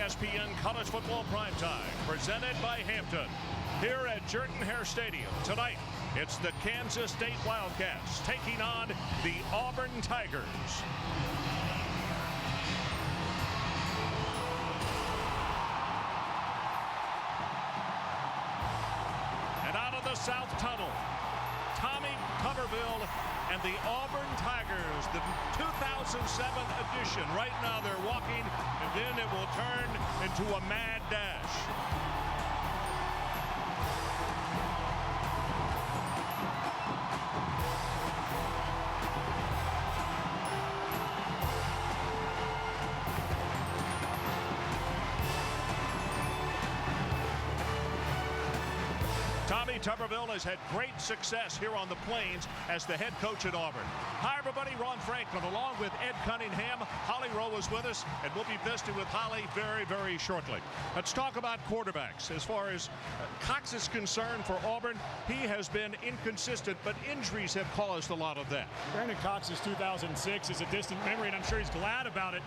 ESPN College Football Primetime, presented by Hampton. Here at Jordan-Hare Stadium tonight, it's the Kansas State Wildcats taking on the Auburn Tigers. And out of the South Tunnel, Tommy Tuberville and the Auburn Tigers, the 2007 edition. Right now they're walking, and then it will turn into a mad dash. Tommy Tuberville has had great success here on the Plains as the head coach at Auburn. Hi, everybody. Ron Franklin along with Ed Cunningham. Holly Rowe is with us, and we'll be visiting with Holly very, very shortly. Let's talk about quarterbacks. As far as Cox is concerned for Auburn, he has been inconsistent, but injuries have caused a lot of that. Brandon Cox's 2006 is a distant memory, and I'm sure he's glad about it.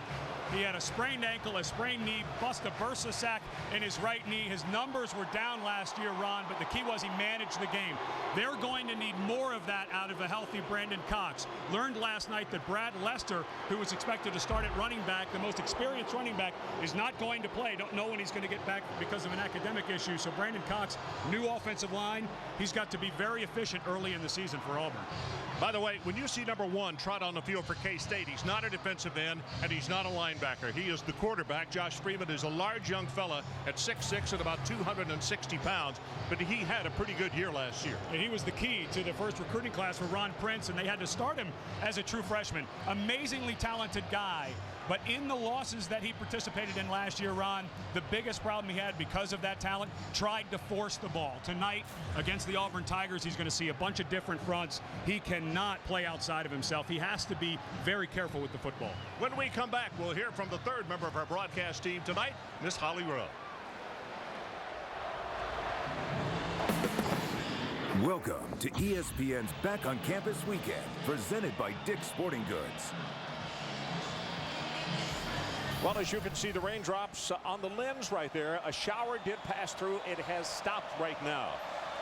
He had a sprained ankle, a sprained knee, bust a bursa sac in his right knee. His numbers were down last year, Ron, but the key was he managed the game. They're going to need more of that out of a healthy Brandon Cox. Learned last night that Brad Lester, who was expected to start at running back, the most experienced running back, is not going to play. Don't know when he's going to get back because of an academic issue. So Brandon Cox, new offensive line, he's got to be very efficient early in the season for Auburn. By the way, when you see number 1 trot on the field for K-State, he's not a defensive end and he's not a linebacker. He is the quarterback. Josh Freeman is a large young fella at 6'6" and about 260 pounds, but he had a pretty good year last year. And he was the key to the first recruiting class for Ron Prince, and they had to start him as a true freshman. Amazingly talented guy. But in the losses that he participated in last year, Ron, the biggest problem he had because of that talent, tried to force the ball. Tonight, against the Auburn Tigers, he's going to see a bunch of different fronts. He cannot play outside of himself. He has to be very careful with the football. When we come back, we'll hear from the third member of our broadcast team tonight, Miss Holly Rowe. Welcome to ESPN's Back on Campus Weekend, presented by Dick's Sporting Goods. Well, as you can see, the raindrops on the limbs right there. A shower did pass through. It has stopped right now.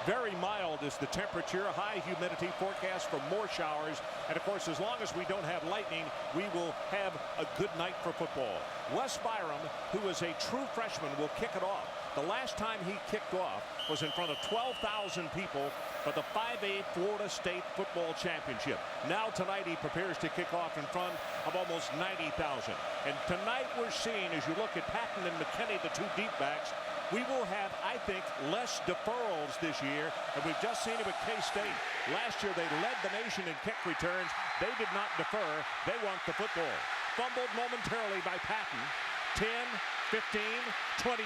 Very mild is the temperature. High humidity forecast for more showers. And, of course, as long as we don't have lightning, we will have a good night for football. Wes Byram, who is a true freshman, will kick it off. The last time he kicked off was in front of 12,000 people for the 5A Florida State Football Championship. Now tonight he prepares to kick off in front of almost 90,000. And tonight we're seeing, as you look at Patton and McKinney, the two deep backs, we will have, I think, less deferrals this year. And we've just seen it with K-State. Last year they led the nation in kick returns. They did not defer. They want the football. Fumbled momentarily by Patton. 10, 15, 25,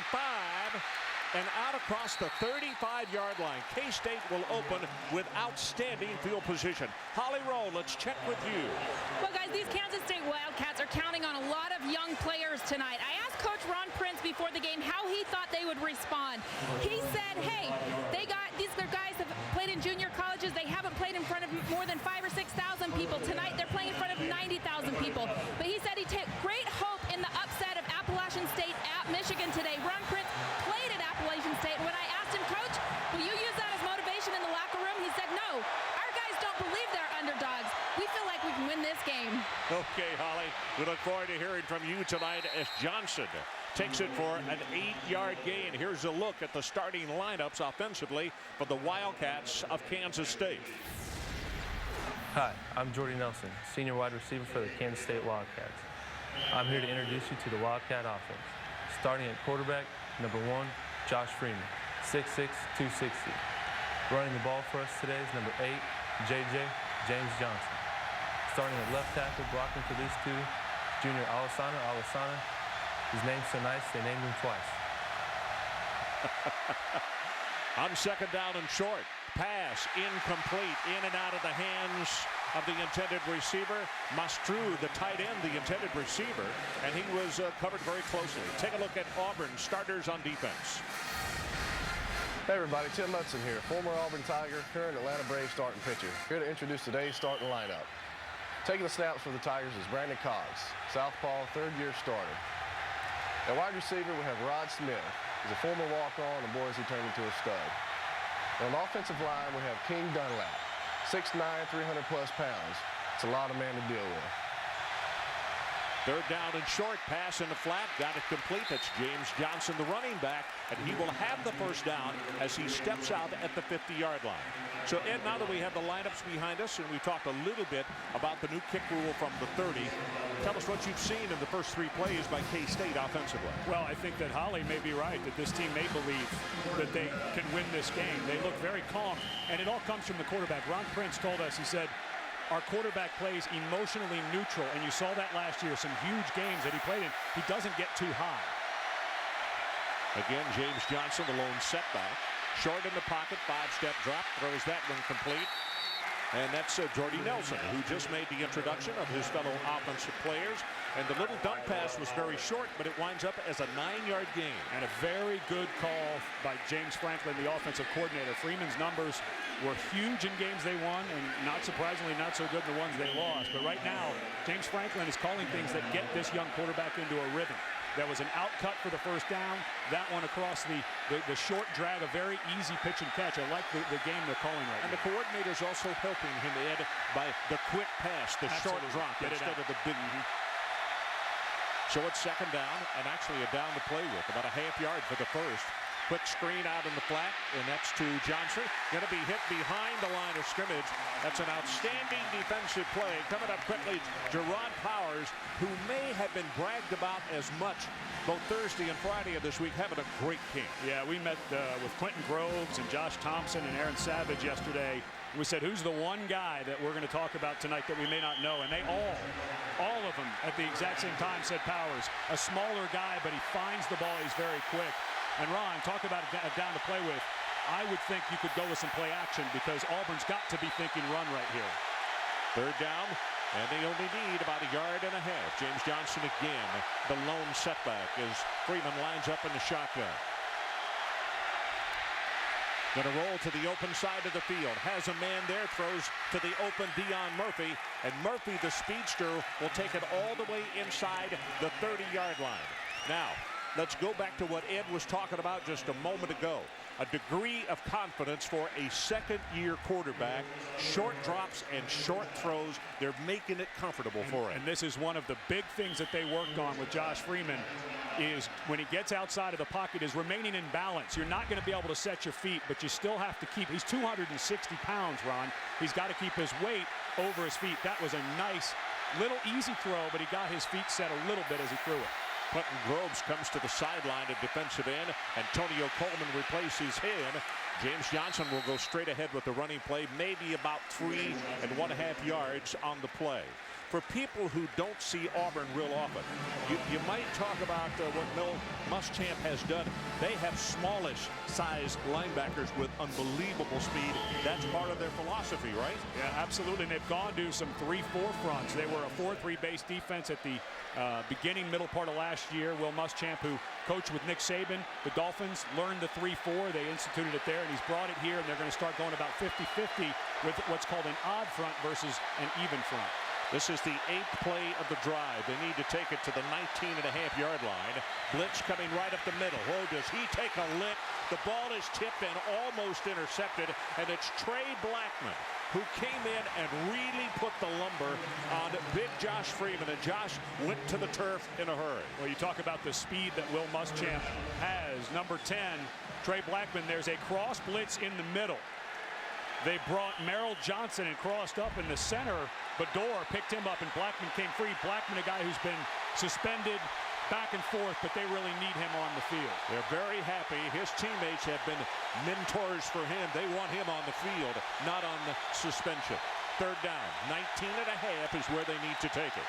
and out across the 35-yard line. K-State will open with outstanding field position. Holly Rowe, let's check with you. Well, guys, these Kansas State Wildcats are counting on a lot of young players tonight. I asked Coach Ron Prince before the game how he thought they would respond. He said, hey, these guys have played in junior colleges. They haven't played in front of more than 5,000 or 6,000 people. Tonight, they're playing in front of 90,000 people. But he said he took great hope in the upset of Appalachian State at Michigan today. Ron Prince played at Appalachian State. When I asked him, Coach, will you use that as motivation in the locker room? He said, no, our guys don't believe they're underdogs. We feel like we can win this game. Okay, Holly, we look forward to hearing from you tonight as Johnson takes it for an 8-yard gain. Here's a look at the starting lineups offensively for the Wildcats of Kansas State. Hi, I'm Jordy Nelson, senior wide receiver for the Kansas State Wildcats. I'm here to introduce you to the Wildcat offense. Starting at quarterback, number 1, Josh Freeman, 6'6", 260. Running the ball for us today is number 8, JJ, James Johnson. Starting at left tackle, blocking for these two, junior Alisana. His name's so nice, they named him twice. On second down and short, pass incomplete, in and out of the hands of the intended receiver. Mastru, the tight end, the intended receiver, and he was covered very closely. Take a look at Auburn starters on defense. Hey everybody, Tim Hudson here, former Auburn Tiger, current Atlanta Braves starting pitcher. Here to introduce today's starting lineup. Taking the snaps for the Tigers is Brandon Cox, southpaw, third-year starter. At wide receiver, we have Rod Smith. He's a former walk-on, and boys, he turned into a stud. On the offensive line, we have King Dunlap, 6'9", 300-plus pounds. It's a lot of man to deal with. Third down and short, pass in the flat, got it complete. That's James Johnson, the running back, and he will have the first down as he steps out at the 50-yard line. So, Ed, now that we have the lineups behind us and we talked a little bit about the new kick rule from the 30, tell us what you've seen in the first 3 plays by K-State offensively. Well, I think that Holly may be right, that this team may believe that they can win this game. They look very calm, and it all comes from the quarterback. Ron Prince told us, he said, our quarterback plays emotionally neutral, and you saw that last year, some huge games that he played in. He doesn't get too high. Again, James Johnson, the lone setback. Short in the pocket, 5-step drop, throws that one complete. And that's Jordy Nelson, who just made the introduction of his fellow offensive players. And the little dump pass was very short, but it winds up as a 9-yard gain. And a very good call by James Franklin, the offensive coordinator. Freeman's numbers were huge in games they won, and not surprisingly, not so good in the ones they lost. But right now, James Franklin is calling things that get this young quarterback into a rhythm. That was an outcut for the first down. That one across the short drag, a very easy pitch and catch. I like the game they're calling right now. And the coordinator's also helping him, Ed, by the quick pass, the short drop instead of the big. So it's second down, and actually a down to play with, about a half yard for the first. Quick screen out in the flat, and that's to Johnson. Going to be hit behind the line of scrimmage. That's an outstanding defensive play. Coming up quickly, Jerron Powers, who may have been bragged about as much both Thursday and Friday of this week, having a great game. Yeah, we met with Quentin Groves and Josh Thompson and Aaron Savage yesterday. We said, who's the one guy that we're going to talk about tonight that we may not know? And they all of them at the exact same time said Powers. A smaller guy, but he finds the ball. He's very quick. And Ron, talk about a down to play with. I would think you could go with some play action because Auburn's got to be thinking run right here. Third down, and they only need about a yard and a half. James Johnson again, the lone setback as Freeman lines up in the shotgun. Going to roll to the open side of the field. Has a man there, throws to the open Dion Murphy. And Murphy, the speedster, will take it all the way inside the 30-yard line. Now, let's go back to what Ed was talking about just a moment ago. A degree of confidence for a second-year quarterback. Short drops and short throws. They're making it comfortable for him. And this is one of the big things that they worked on with Josh Freeman is when he gets outside of the pocket is remaining in balance. You're not going to be able to set your feet, but you still have to keep. He's 260 pounds, Ron. He's got to keep his weight over his feet. That was a nice little easy throw, but he got his feet set a little bit as he threw it. Quentin Groves comes to the sideline at defensive end. Antonio Coleman replaces him. James Johnson will go straight ahead with the running play, maybe about 3.5 yards on the play. For people who don't see Auburn real often, you might talk about what Mel Muschamp has done. They have smallish sized linebackers with unbelievable speed. That's part of their philosophy, right? Yeah, absolutely. And they've gone to some 3-4 fronts. They were a 4-3 base defense at the beginning, middle part of last year. Will Muschamp, who coached with Nick Saban, the Dolphins, learned the 3-4. They instituted it there, and he's brought it here, and they're going to start going about 50-50 with what's called an odd front versus an even front. This is the 8th play of the drive. They need to take it to the 19.5-yard line. Blitz coming right up the middle. Oh, does he take a lick? The ball is tipped and almost intercepted, and it's Trey Blackman who came in and really put the lumber on big Josh Freeman, and Josh went to the turf in a hurry. Well, you talk about the speed that Will Muschamp has. Number 10, Trey Blackman, there's a cross blitz in the middle. They brought Merrill Johnson and crossed up in the center. Bador picked him up, and Blackman came free. Blackman, a guy who's been suspended back and forth, but they really need him on the field. They're very happy. His teammates have been mentors for him. They want him on the field, not on the suspension. Third down, 19.5 is where they need to take it.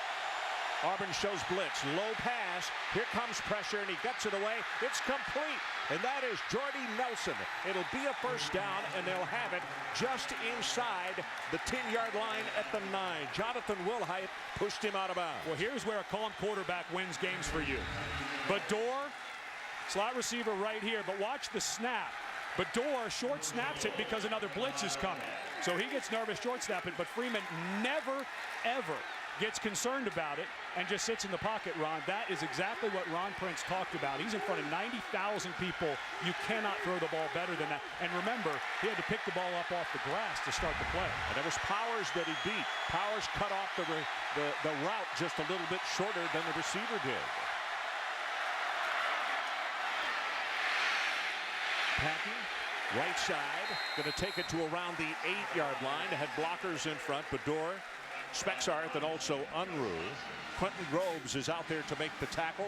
Auburn shows blitz, low pass. Here comes pressure, and he gets it away. It's complete, and that is Jordy Nelson. It'll be a first down, and they'll have it just inside the 10-yard line at the 9. Jonathan Wilhite pushed him out of bounds. Well, here's where a calm quarterback wins games for you. Bador, slot receiver right here, but watch the snap. Bador short snaps it because another blitz is coming. So he gets nervous, short snap it, but Freeman never, ever gets concerned about it and just sits in the pocket, Ron. That is exactly what Ron Prince talked about. He's in front of 90,000 people. You cannot throw the ball better than that. And remember, he had to pick the ball up off the grass to start the play. And it was Powers that he beat. Powers cut off the route just a little bit shorter than the receiver did. Patton, right side, going to take it to around the 8-yard line. They had blockers in front, Bador, Spexarth, and also Unruh. Quentin Groves is out there to make the tackle.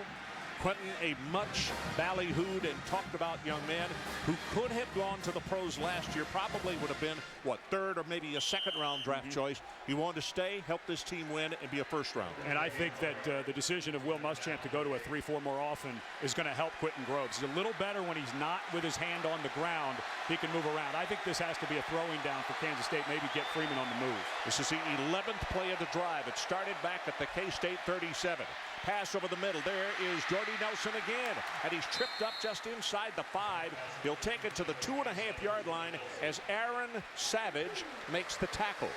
Quentin, a much ballyhooed and talked about young man who could have gone to the pros last year, probably would have been, what, third or maybe a second-round draft choice. He wanted to stay, help this team win, and be a first-round. And I think that the decision of Will Muschamp to go to a 3-4 more often is going to help Quentin Groves. He's a little better when he's not with his hand on the ground. He can move around. I think this has to be a throwing down for Kansas State, maybe get Freeman on the move. This is the 11th play of the drive. It started back at the K-State 37. Pass over the middle. There is Jordy Nelson again, and he's tripped up just inside the 5. He'll take it to the 2.5-yard line as Aaron Savage makes the tackle.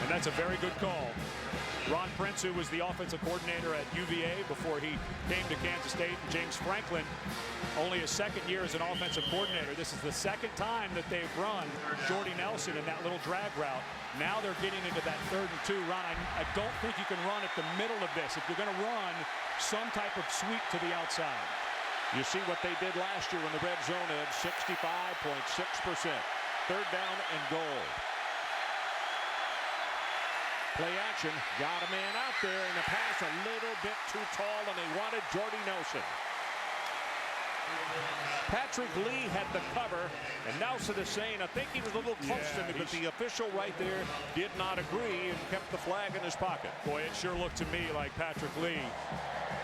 And that's a very good call. Ron Prince, who was the offensive coordinator at UVA before he came to Kansas State, and James Franklin, only his second year as an offensive coordinator. This is the second time that they've run Jordy Nelson in that little drag route. Now they're getting into that 3rd and 2. Ron, I don't think you can run at the middle of this. If you're going to run some type of sweep to the outside. You see what they did last year in the red zone at 65.6%. 3rd down and goal. Play action, got a man out there, and the pass a little bit too tall, and they wanted Jordy Nelson. Patrick Lee had the cover, and Nelson is saying, I think he was a little close to me, but the official right there did not agree and kept the flag in his pocket. Boy, it sure looked to me like Patrick Lee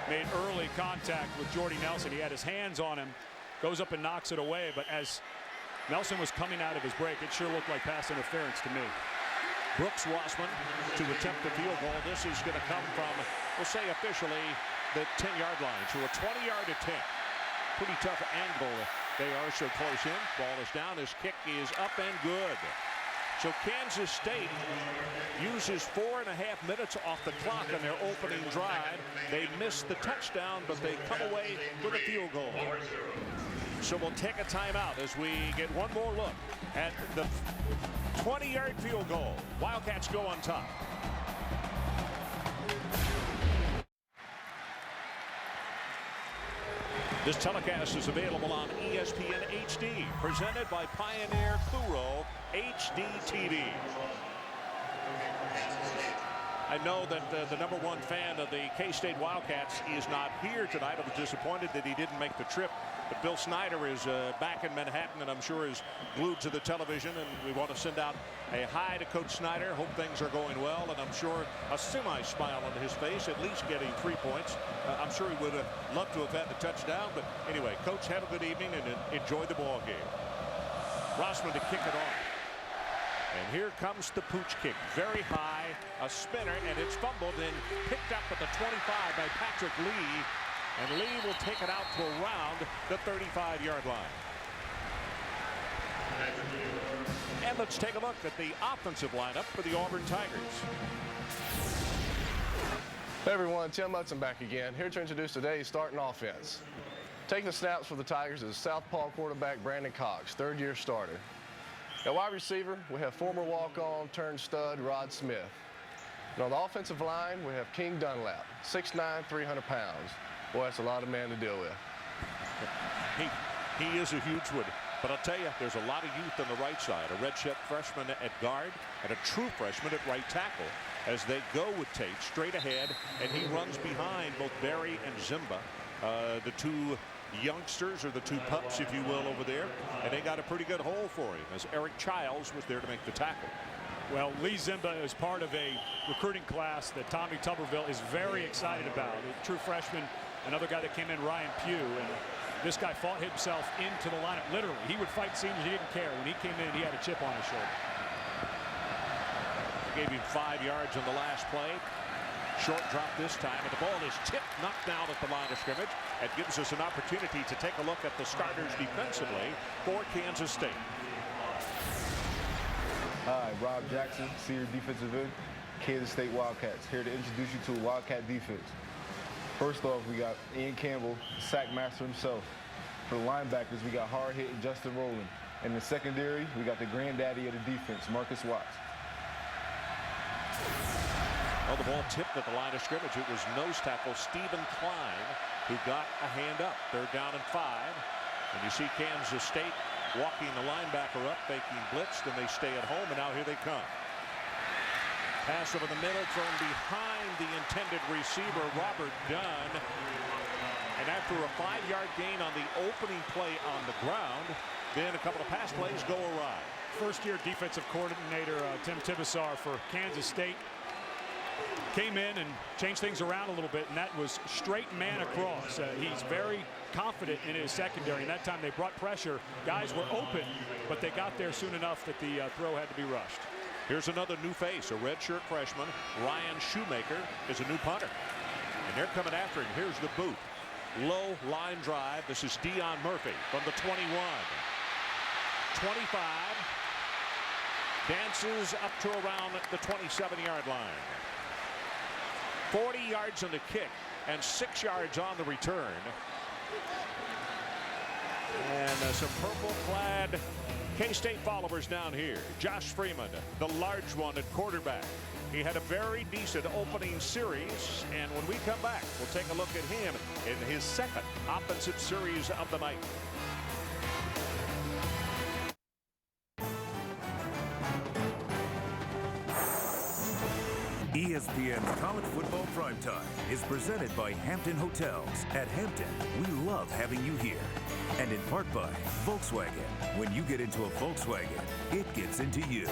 made early contact with Jordy Nelson. He had his hands on him, goes up and knocks it away, but as Nelson was coming out of his break, it sure looked like pass interference to me. Brooks Rossman to attempt the field goal. This is going to come from, we'll say officially, the 10-yard line to a 20-yard attempt. Pretty tough angle. They are so close in. Ball is down. His kick is up and good. So Kansas State uses 4.5 minutes off the clock on their opening drive. They missed the touchdown, but they come away with a field goal. So we'll take a timeout as we get one more look at the 20-yard field goal. Wildcats go on top. This telecast is available on ESPN HD, presented by Pioneer Kuro HD TV. I know that the #1 fan of the K-State Wildcats is not here tonight. I was disappointed that he didn't make the trip. But Bill Snyder is back in Manhattan, and I'm sure is glued to the television. And we want to send out a hi to Coach Snyder. Hope things are going well. And I'm sure a semi-smile on his face, at least getting 3 points. I'm sure he would have loved to have had the touchdown. But anyway, Coach, have a good evening and enjoy the ball game. Rossman to kick it off. And here comes the pooch kick. Very high, a spinner, and it's fumbled and picked up at the 25 by Patrick Lee. And Lee will take it out to around the 35-yard line. And let's take a look at the offensive lineup for the Auburn Tigers. Hey everyone, Tim Hudson back again, here to introduce today's starting offense. Taking the snaps for the Tigers is Southpaw quarterback Brandon Cox, 3rd-year starter. At wide receiver, we have former walk-on turned stud Rod Smith. And on the offensive line, we have King Dunlap, 6'9", 300 pounds. Boy, that's a lot of man to deal with. He is a huge one. But I'll tell you, there's a lot of youth on the right side. A redshirt freshman at guard and a true freshman at right tackle as they go with Tate straight ahead. And he runs behind both Barry and Zimba, the 2 youngsters, or the 2 pups, if you will, over there. And they got a pretty good hole for him as Eric Childs was there to make the tackle. Well, Lee Zimba is part of a recruiting class that Tommy Tuberville is very excited about. A true freshman, another guy that came in, Ryan Pugh, and this guy fought himself into the lineup. Literally, he would fight seniors. He didn't care. When he came in, he had a chip on his shoulder. Gave him 5 yards on the last play. Short drop this time, and the ball is tipped, knocked down at the line of scrimmage. It gives us an opportunity to take a look at the starters defensively for Kansas State. Hi, Rob Jackson, senior defensive end. Kansas State Wildcats, here to introduce you to a Wildcat defense. First off, we got Ian Campbell, sack master himself. For the linebackers, we got hard-hitting Justin Rowland. In the secondary, we got the granddaddy of the defense, Marcus Watts. Well, the ball tipped at the line of scrimmage. It was nose tackle Stephen Klein who got a hand up. 3rd down and 5. And you see Kansas State walking the linebacker up, faking blitz. Then they stay at home, and now here they come. Pass over the middle, thrown behind the intended receiver, Robert Dunn. And after a 5-yard gain on the opening play on the ground, then a couple of pass plays go awry. First-year defensive coordinator Tim Tibesar for Kansas State came in and changed things around a little bit, and that was straight man across. He's very confident in his secondary, and that time they brought pressure. Guys were open, but they got there soon enough that the throw had to be rushed. Here's another new face, a redshirt freshman. Ryan Shoemaker is a new punter. And they're coming after him. Here's the boot. Low line drive. This is Dion Murphy from the 21. 25. Dances up to around the 27-yard line. 40 yards on the kick and 6 yards on the return. And some purple-clad K-State followers down here. Josh Freeman, the large one at quarterback. He had a very decent opening series, and when we come back, we'll take a look at him in his 2nd offensive series of the night. ESPN's College Football Primetime is presented by Hampton Hotels. At Hampton, we love having you here. And in part by Volkswagen. When you get into a Volkswagen, it gets into you.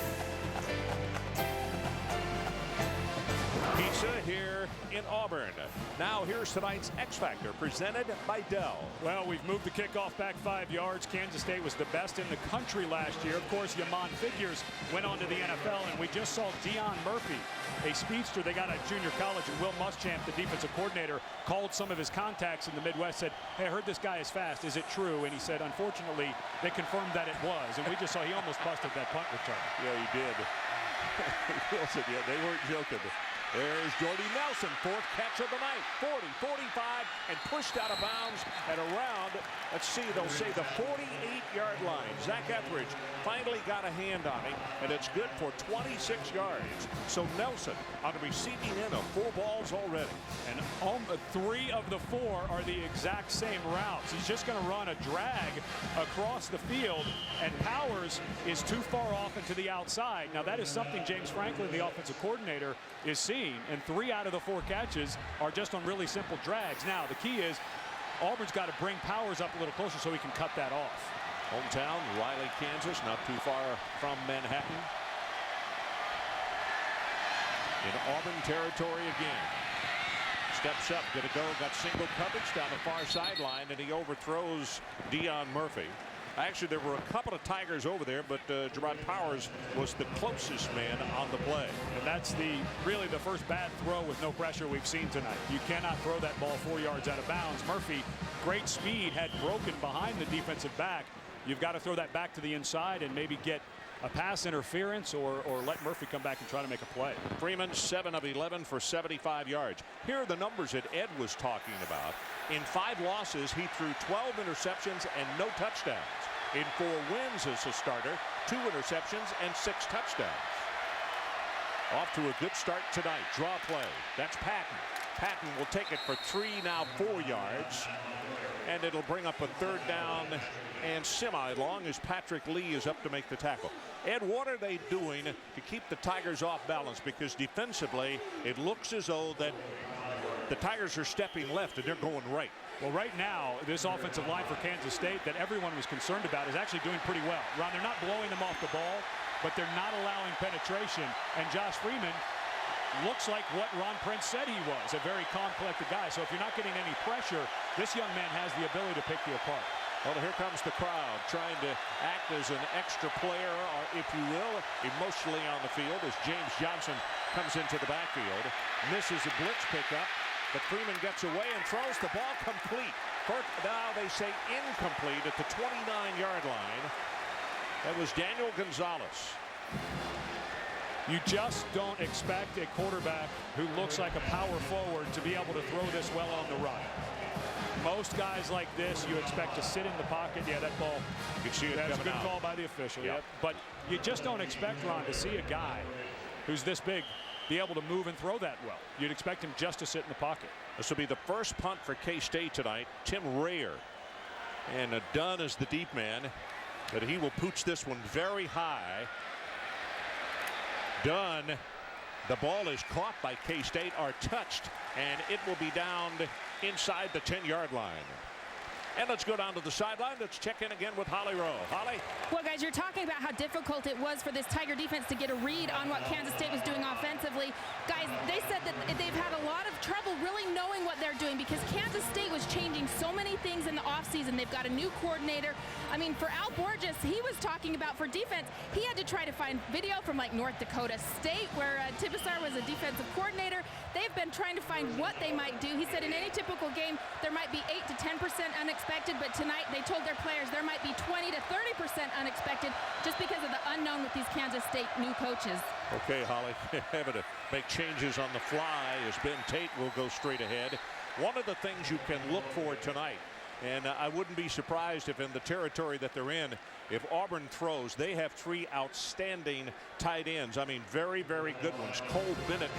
Pizza here in Auburn. Now here's tonight's X Factor presented by Dell. Well, we've moved the kickoff back 5 yards. Kansas State was the best in the country last year. Of course, Yamon Figures went on to the NFL, and we just saw Dion Murphy, a speedster they got at junior college, and Will Muschamp, the defensive coordinator, called some of his contacts in the Midwest, said, hey, I heard this guy is fast. Is it true? And he said, unfortunately, they confirmed that it was. And we just saw he almost busted that punt return. Yeah, he did. Wilson, yeah, they weren't joking. There's Jordy Nelson, 4th catch of the night. 40, 45, and pushed out of bounds at around, let's see, they'll say the 48-yard line. Zach Etheridge finally got a hand on him, and it's good for 26 yards. So Nelson on the receiving end of 4 balls already. And 3 of the 4 are the exact same routes. He's just going to run a drag across the field, and Powers is too far off into the outside. Now, that is something James Franklin, the offensive coordinator, is seeing, and 3 out of the 4 catches are just on really simple drags. Now, the key is Auburn's got to bring Powers up a little closer so he can cut that off. Hometown, Riley, Kansas, not too far from Manhattan. In Auburn territory again. Steps up, gonna go, got single coverage down the far sideline, and he overthrows Dion Murphy. Actually, there were a couple of Tigers over there, but Gerard Powers was the closest man on the play. And that's really the first bad throw with no pressure we've seen tonight. You cannot throw that ball 4 yards out of bounds. Murphy, great speed, had broken behind the defensive back. You've got to throw that back to the inside and maybe get a pass interference or let Murphy come back and try to make a play. Freeman, 7 of 11 for 75 yards. Here are the numbers that Ed was talking about. In 5 losses, he threw 12 interceptions and no touchdowns. In 4 wins as a starter, 2 interceptions and 6 touchdowns. Off to a good start tonight. Draw play. That's Patton. Patton will take it for 3, now 4 yards. And it'll bring up a 3rd down and semi-long as Patrick Lee is up to make the tackle. Ed, what are they doing to keep the Tigers off balance? Because defensively, it looks as though that the Tigers are stepping left and they're going right. Well, right now, this offensive line for Kansas State that everyone was concerned about is actually doing pretty well. Ron, they're not blowing them off the ball, but they're not allowing penetration. And Josh Freeman looks like what Ron Prince said he was, a very calm, collected guy. So if you're not getting any pressure, this young man has the ability to pick you apart. Well, here comes the crowd trying to act as an extra player, or if you will, emotionally on the field as James Johnson comes into the backfield. Misses a blitz pickup, but Freeman gets away and throws the ball complete. Now they say incomplete at the 29-yard line. That was Daniel Gonzalez. You just don't expect a quarterback who looks like a power forward to be able to throw this well on the run. Most guys like this, you expect to sit in the pocket. Yeah, that ball, you can see it. That's a good out. call by the official. Yep. Yep. But you just don't expect, Ron, to see a guy who's this big be able to move and throw that well. You'd expect him just to sit in the pocket. This will be the first punt for K-State tonight. Tim Rayer. And Dunn is the deep man, but he will pooch this one very high. Dunn, the ball is caught by K-State, are touched, and it will be down inside the 10-yard line. And let's go down to the sideline. Let's check in again with Holly Rowe. Holly? Well, guys, you're talking about how difficult it was for this Tiger defense to get a read on what Kansas State was doing offensively. Guys, they said that they've had a lot of trouble really knowing what they're doing because Kansas State was changing so many things in the offseason. They've got a new coordinator. I mean, for Al Borges, he was talking about for defense, he had to try to find video from like North Dakota State where Tibesar was a defensive coordinator. They've been trying to find what they might do. He said in any typical game, there might be 8 to 10% unexpected, but tonight they told their players there might be 20 to 30% unexpected just because of the unknown with these Kansas State new coaches. Okay, Holly, having to make changes on the fly as Ben Tate will go straight ahead. One of the things you can look for tonight, and I wouldn't be surprised if in the territory that they're in, if Auburn throws, they have 3 outstanding tight ends. I mean, very, very good ones. Cole Bennett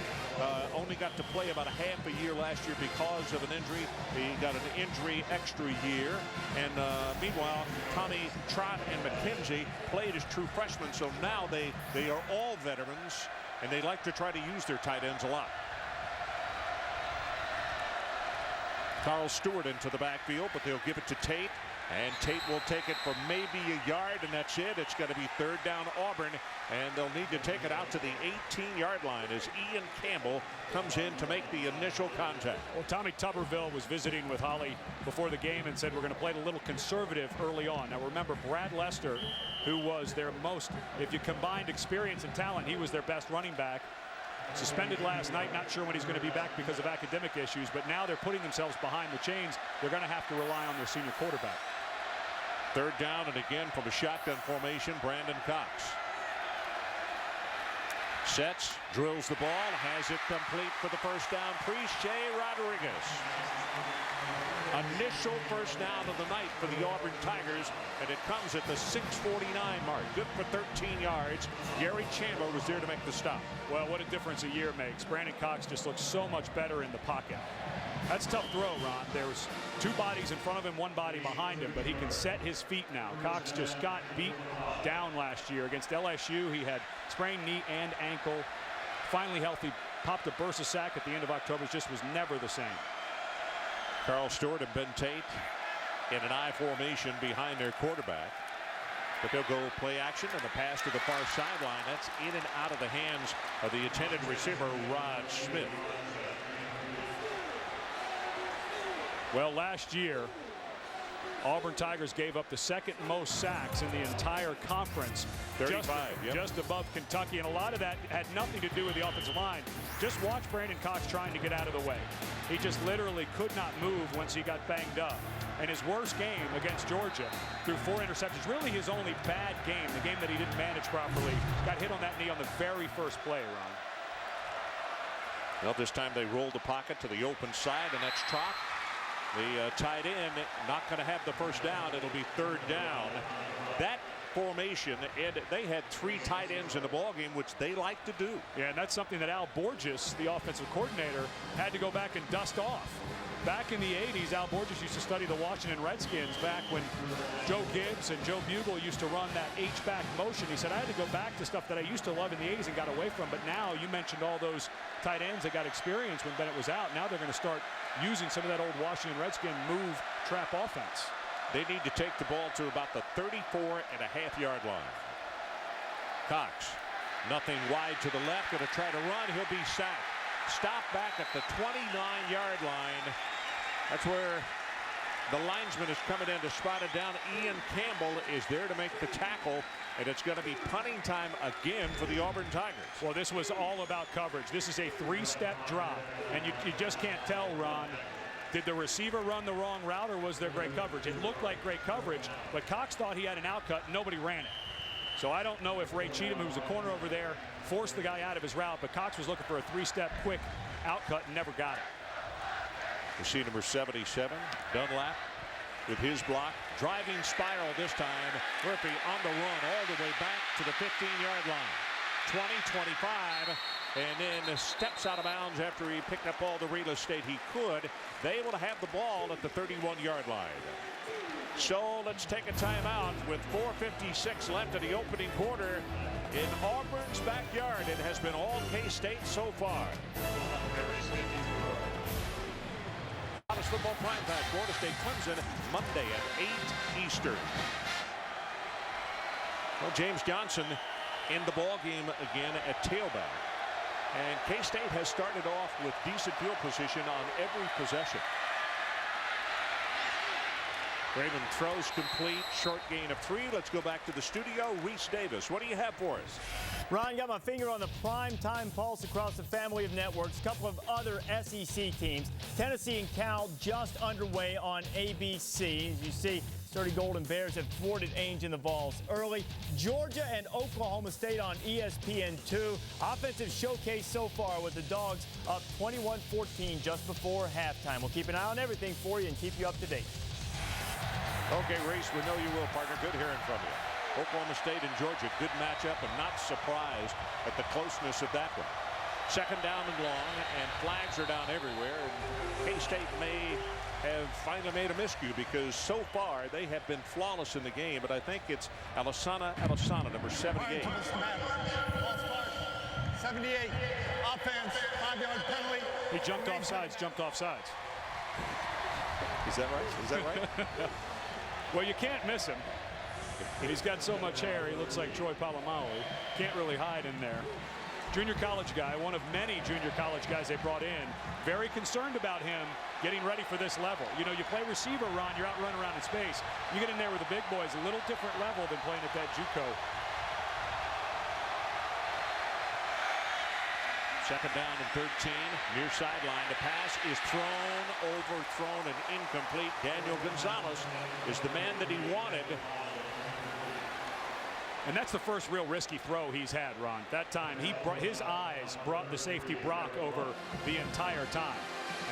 only got to play about a half a year last year because of an injury. He got an injury extra year. And meanwhile, Tommy Trott and McKenzie played as true freshmen. So now they are all veterans, and they like to try to use their tight ends a lot. Carl Stewart into the backfield, but they'll give it to Tate. And Tate will take it for maybe a yard, and that's it. It's going to be 3rd down Auburn, and they'll need to take it out to the 18-yard line as Ian Campbell comes in to make the initial contact. Well, Tommy Tuberville was visiting with Holly before the game and said we're going to play it a little conservative early on. Now remember, Brad Lester, who was their most, if you combined experience and talent, he was their best running back. Suspended last night, not sure when he's going to be back because of academic issues, but now they're putting themselves behind the chains. They're going to have to rely on their senior quarterback. 3rd down, and again from a shotgun formation, Brandon Cox. Sets, drills the ball, has it complete for the first down. Priche Rodriguez. Initial first down of the night for the Auburn Tigers, and it comes at the 6:49 mark. Good for 13 yards. Gary Chandler was there to make the stop. Well, what a difference a year makes. Brandon Cox just looks so much better in the pocket. That's a tough throw, Ron. There was 2 bodies in front of him, 1 body behind him, but he can set his feet now. Cox just got beat down last year against LSU. He had sprained knee and ankle. Finally healthy, popped a bursa sack at the end of October. Just was never the same. Carl Stewart and Ben Tate in an I formation behind their quarterback. But they'll go play action, and the pass to the far sideline. That's in and out of the hands of the intended receiver, Rod Smith. Well, last year, Auburn Tigers gave up the 2nd most sacks in the entire conference. 35, just above Kentucky, and a lot of that had nothing to do with the offensive line. Just watch Brandon Cox trying to get out of the way. He just literally could not move once he got banged up. And his worst game against Georgia, threw 4 interceptions, really his only bad game, the game that he didn't manage properly, got hit on that knee on the very first play, Ron. Well, this time they rolled the pocket to the open side, and that's Trott. The tight end not going to have the first down. It'll be 3rd down. That formation, and they had 3 tight ends in the ballgame, which they like to do. Yeah, and that's something that Al Borges, the offensive coordinator, had to go back and dust off. Back in the 80s, Al Borges used to study the Washington Redskins back when Joe Gibbs and Joe Bugle used to run that H-back motion. He said, I had to go back to stuff that I used to love in the 80s and got away from. But now, you mentioned all those tight ends that got experience when Bennett was out. Now they're going to start using some of that old Washington Redskin move trap offense. They need to take the ball to about the 34.5-yard line. Cox, nothing wide to the left, going to try to run. He'll be sacked. Stop back at the 29-yard line. That's where the linesman is coming in to spot it down. Ian Campbell is there to make the tackle, and it's going to be punting time again for the Auburn Tigers. Well, this was all about coverage. This is a 3-step drop, and you just can't tell, Ron. Did the receiver run the wrong route, or was there great coverage? It looked like great coverage, but Cox thought he had an out cut. Nobody ran it. So I don't know if Ray Cheatham, who was a corner over there, forced the guy out of his route, but Cox was looking for a three-step quick outcut and never got it. We see number 77, Dunlap, with his block. Driving spiral this time. Murphy on the run all the way back to the 15-yard line. 20, 25, and then steps out of bounds after he picked up all the real estate he could. They will have the ball at the 31-yard line. So let's take a timeout with 4:56 left in the opening quarter in Auburn's backyard. It has been all K-State so far. College football primetime, Florida State Clemson, Monday at 8 Eastern. Well, James Johnson in the ball game again at tailback. And K-State has started off with decent field position on every possession. Raven throws complete, short gain of 3. Let's go back to the studio. Reese Davis, what do you have for us? Ron, got my finger on the prime time pulse across the family of networks. A couple of other SEC teams. Tennessee and Cal just underway on ABC. As you see, sturdy Golden Bears have thwarted Ainge and the Vols early. Georgia and Oklahoma State on ESPN2. Offensive showcase so far with the Dogs up 21-14 just before halftime. We'll keep an eye on everything for you and keep you up to date. Okay, Reese, we know you will, partner. Good hearing from you. Oklahoma State and Georgia, good matchup, and not surprised at the closeness of that one. Second down and long, and flags are down everywhere. And K-State may have finally made a miscue because so far they have been flawless in the game. But I think it's Alisana, number 78. 78, offense, 5-yard penalty. He jumped off sides. Is that right? Is that right? Well, you can't miss him. He's got so much hair, he looks like Troy Polamalu. Can't really hide in there. Junior college guy, one of many junior college guys they brought in. Very concerned about him getting ready for this level. You know, you play receiver, Ron, you're out running around in space. You get in there with the big boys, a little different level than playing at that JUCO. Second down and 13, near sideline. The pass is thrown, overthrown, and incomplete. Daniel Gonzalez is the man that he wanted. And that's the first real risky throw he's had, Ron. That time, his eyes brought the safety Brock over the entire time.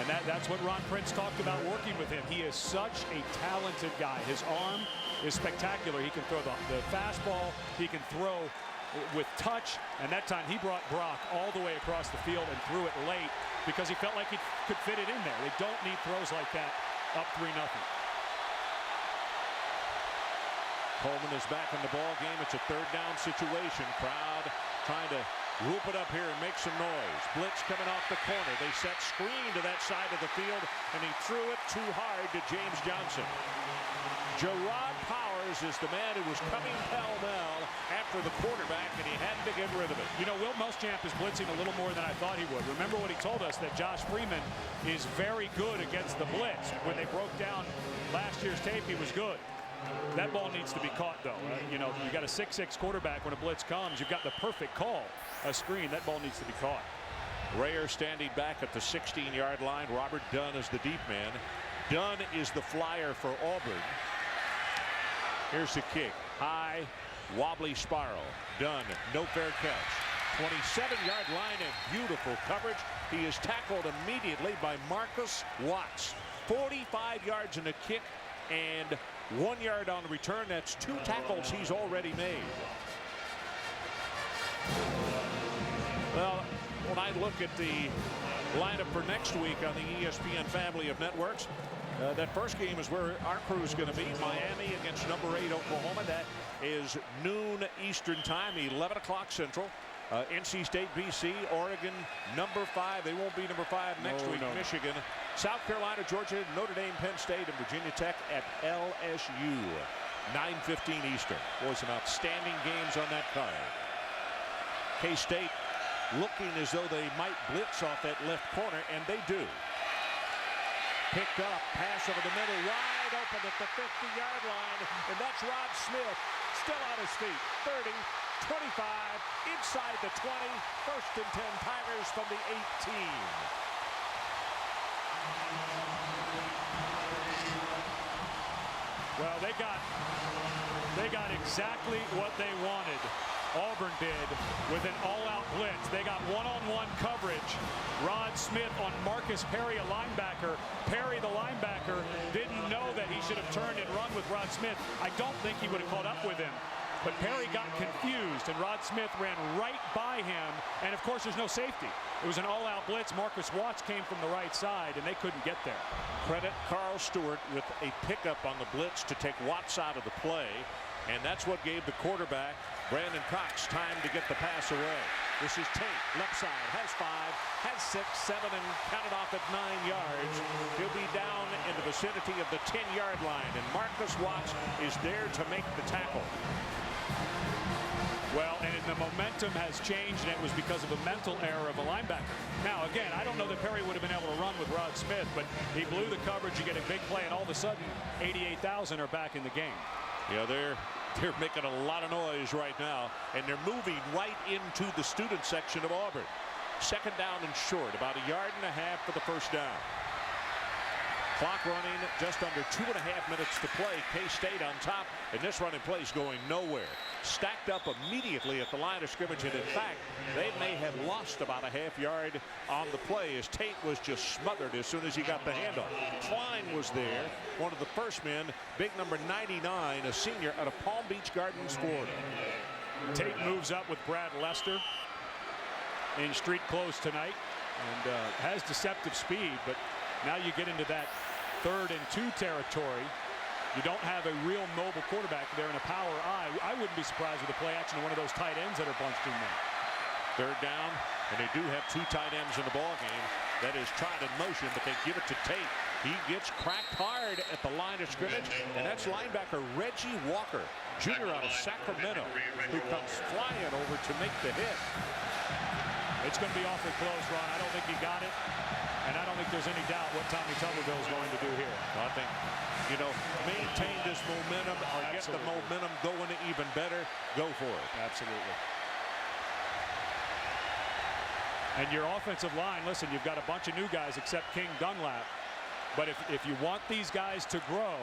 And that's what Ron Prince talked about working with him. He is such a talented guy. His arm is spectacular. He can throw the fastball. He can throw with touch, and that time he brought Brock all the way across the field and threw it late because he felt like he could fit it in there. They don't need throws like that up 3-0. Coleman is back in the ball game. It's a third down situation. Crowd trying to whoop it up here and make some noise. Blitz coming off the corner. They set screen to that side of the field, and he threw it too hard to James Johnson. Gerard Powers is the man who was coming pell-mell after the quarterback, and he had to get rid of it. You know, Will Muschamp is blitzing a little more than I thought he would. Remember what he told us, that Josh Freeman is very good against the blitz. When they broke down last year's tape, he was good. That ball needs to be caught, though. You know, you got a 6'6" quarterback. When a blitz comes, you've got the perfect call, a screen. That ball needs to be caught. Rayer standing back at the 16-yard line. Robert Dunn is the deep man. Dunn is the flyer for Auburn. Here's the kick. High, wobbly spiral. Dunn, no fair catch. 27-yard line and beautiful coverage. He is tackled immediately by Marcus Watts. 45 yards in a kick and 1 yard on the return. That's 2 tackles he's already made. Well, when I look at the lineup for next week on the ESPN family of networks, that first game is where our crew is going to be. Miami against number 8 Oklahoma. That is noon Eastern time, 11 o'clock Central. NC State, BC, Oregon, number 5. They won't be number 5 next week. Michigan, South Carolina, Georgia, Notre Dame, Penn State, and Virginia Tech at LSU. 9:15 Eastern. Boy, some outstanding games on that card. K-State looking as though they might blitz off that left corner, and they do. Picked up, pass over the middle, wide open at the 50-yard line, and that's Rod Smith, still on his feet. 30, 25, inside the 20, first and 10 Tigers from the 18. Well, they got They got exactly what they wanted. Auburn did with an all-out blitz. They got one-on-one coverage. Rod Smith on Marcus Perry, a linebacker. Perry, the linebacker, didn't know that he should have turned and run with Rod Smith. I don't think he would have caught up with him. But Perry got confused, and Rod Smith ran right by him. And, of course, there's no safety. It was an all-out blitz. Marcus Watts came from the right side, and they couldn't get there. Credit Carl Stewart with a pickup on the blitz to take Watts out of the play. And that's what gave the quarterback, Brandon Cox, time to get the pass away. This is Tate, left side, has 5, has 6, 7, and counted off at 9 yards. He'll be down in the vicinity of the 10-yard line, and Marcus Watts is there to make the tackle. Well, and the momentum has changed, and it was because of a mental error of a linebacker. Now, again, I don't know that Perry would have been able to run with Rod Smith, but he blew the coverage. You get a big play, and all of a sudden, 88,000 are back in the game. Yeah, they're making a lot of noise right now, and they're moving right into the student section of Auburn. Second down and short, about 1.5 yards for the first down. Clock running, just under 2.5 minutes to play. K-State on top, and this running play is going nowhere. Stacked up immediately at the line of scrimmage, and in fact, they may have lost about 1/2 yard on the play as Tate was just smothered as soon as he got the handoff. Klein was there, one of the first men, big number 99, a senior out of Palm Beach Gardens, Florida. Tate moves up with Brad Lester in street clothes tonight, and has deceptive speed, but now you get into that 3rd and 2 territory. You don't have a real mobile quarterback there in a power eye. I wouldn't be surprised with the play action of one of those tight ends that are bunched in there. Third down, and they do have 2 tight ends in the ball game. That is tried in motion, but they give it to Tate. He gets cracked hard at the line of scrimmage, and that's linebacker Reggie Walker, junior out of Sacramento, who comes flying over to make the hit. It's going to be awfully close, Ron. I don't think he got it, and I don't think there's any doubt what Tommy Tuberville is going to do here. I think, maintain this momentum or get the momentum going even better. Go for it. Absolutely. And your offensive line, listen, you've got a bunch of new guys except King Dunlap. But if you want these guys to grow,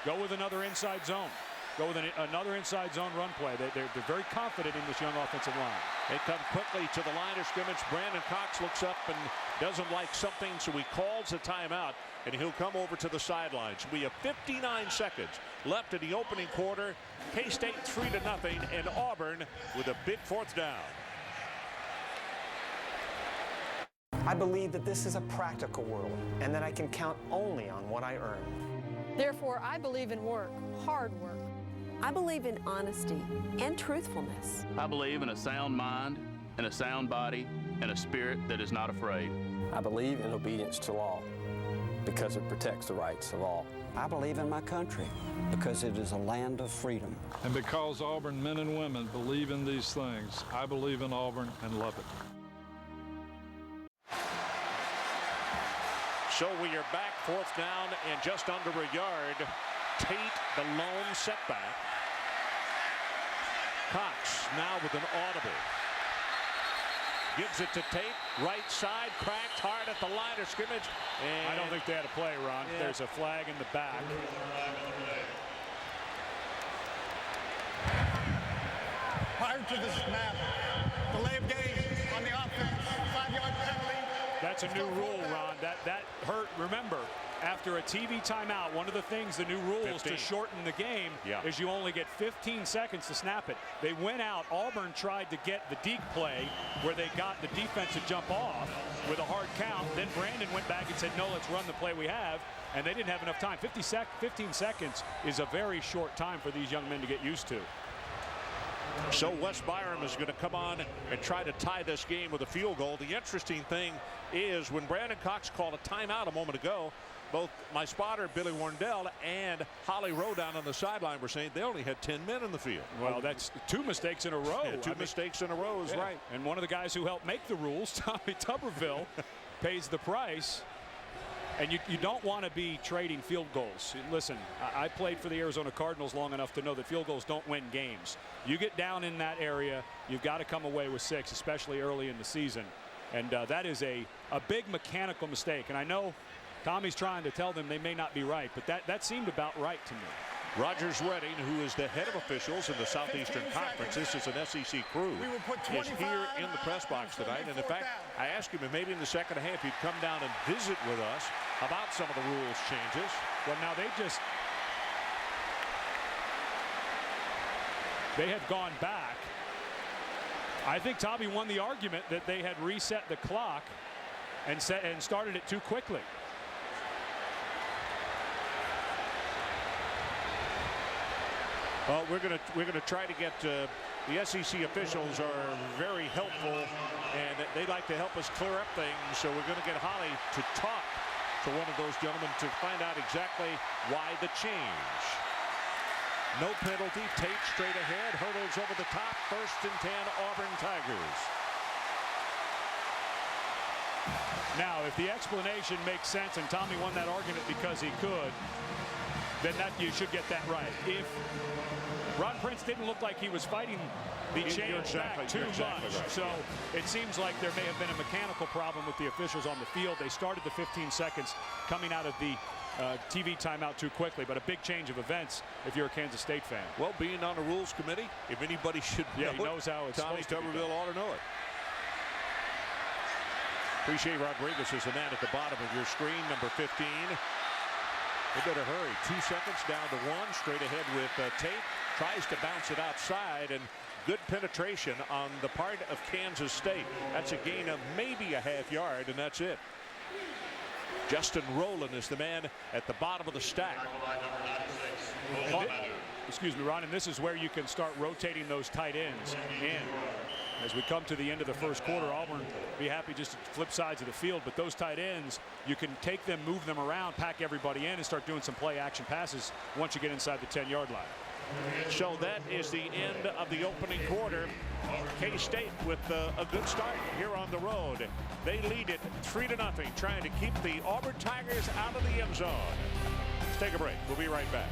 go with another inside zone. Go with another inside zone run play. They're very confident in this young offensive line. They come quickly to the line of scrimmage. Brandon Cox looks up and doesn't like something, so he calls a timeout, and he'll come over to the sidelines. We have 59 seconds left in the opening quarter. K-State 3-0, and Auburn with a big 4th down. I believe that this is a practical world and that I can count only on what I earn. Therefore, I believe in work, hard work. I believe in honesty and truthfulness. I believe in a sound mind and a sound body and a spirit that is not afraid. I believe in obedience to law because it protects the rights of all. I believe in my country because it is a land of freedom. And because Auburn men and women believe in these things, I believe in Auburn and love it. So we are back, 4th down and just under 1 yard. Tate, the lone setback. Cox now with an audible. Gives it to Tate, right side, cracked hard at the line of scrimmage. And I don't think they had a play, Ron. Yeah. There's a flag in the back. Prior to the snap, delay of game on the offense, 5-yard penalty. That's a new rule, Ron. That hurt. Remember, after a TV timeout, one of the things, the new rules to shorten the game is you only get 15 seconds to snap it. They went out. Auburn tried to get the deke play where they got the defense to jump off with a hard count. Then Brandon went back and said, no, let's run the play we have. And they didn't have enough time. 15 seconds is a very short time for these young men to get used to. So Wes Byram is going to come on and try to tie this game with a field goal. The interesting thing is when Brandon Cox called a timeout a moment ago, both my spotter, Billy Warndell, and Holly Rowe down on the sideline were saying they only had 10 men in the field. Well, that's 2 mistakes in a row. Yeah, two mistakes in a row is right. And one of the guys who helped make the rules, Tommy Tuberville, pays the price. And you don't want to be trading field goals. Listen, I played for the Arizona Cardinals long enough to know that field goals don't win games. You get down in that area, you've got to come away with 6, especially early in the season. And that is a big mechanical mistake. And I know Tommy's trying to tell them they may not be right, but that seemed about right to me. Rogers Redding, who is the head of officials in the Southeastern Conference, this is an SEC crew, is here in the press box tonight. And in fact, I asked him if maybe in the second half he'd come down and visit with us about some of the rules changes. Well, now they had gone back. I think Tommy won the argument that they had reset the clock and started it too quickly. Well, we're gonna try to get the SEC officials are very helpful, and they like to help us clear up things. So we're going to get Holly to talk to one of those gentlemen to find out exactly why the change. No penalty. Tate straight ahead, hurdles over the top. 1st and 10, Auburn Tigers. Now, if the explanation makes sense, and Tommy won that argument because he could, then you should get that right. If Ron Prince didn't look like he was fighting the change back too much, right. So it seems like there may have been a mechanical problem with the officials on the field. They started the 15 seconds coming out of the TV timeout too quickly, but a big change of events if you're a Kansas State fan. Well, being on the rules committee, if anybody should know, he knows how it's Tommy Tuberville ought to know it. Appreciate Rodriguez is the man at the bottom of your screen, number 15. They better hurry. 2 seconds down to 1. Straight ahead with Tate. Tries to bounce it outside, and good penetration on the part of Kansas State. That's a gain of maybe a half yard, and that's it. Justin Rowland is the man at the bottom of the stack. Excuse me, Ron, and this is where you can start rotating those tight ends in. As we come to the end of the first quarter, Auburn be happy just to flip sides of the field, but those tight ends, you can take them, move them around, pack everybody in, and start doing some play action passes once you get inside the 10-yard line. So that is the end of the opening quarter. K-State with a good start here on the road. They lead it 3-0, trying to keep the Auburn Tigers out of the end zone. Let's take a break. We'll be right back.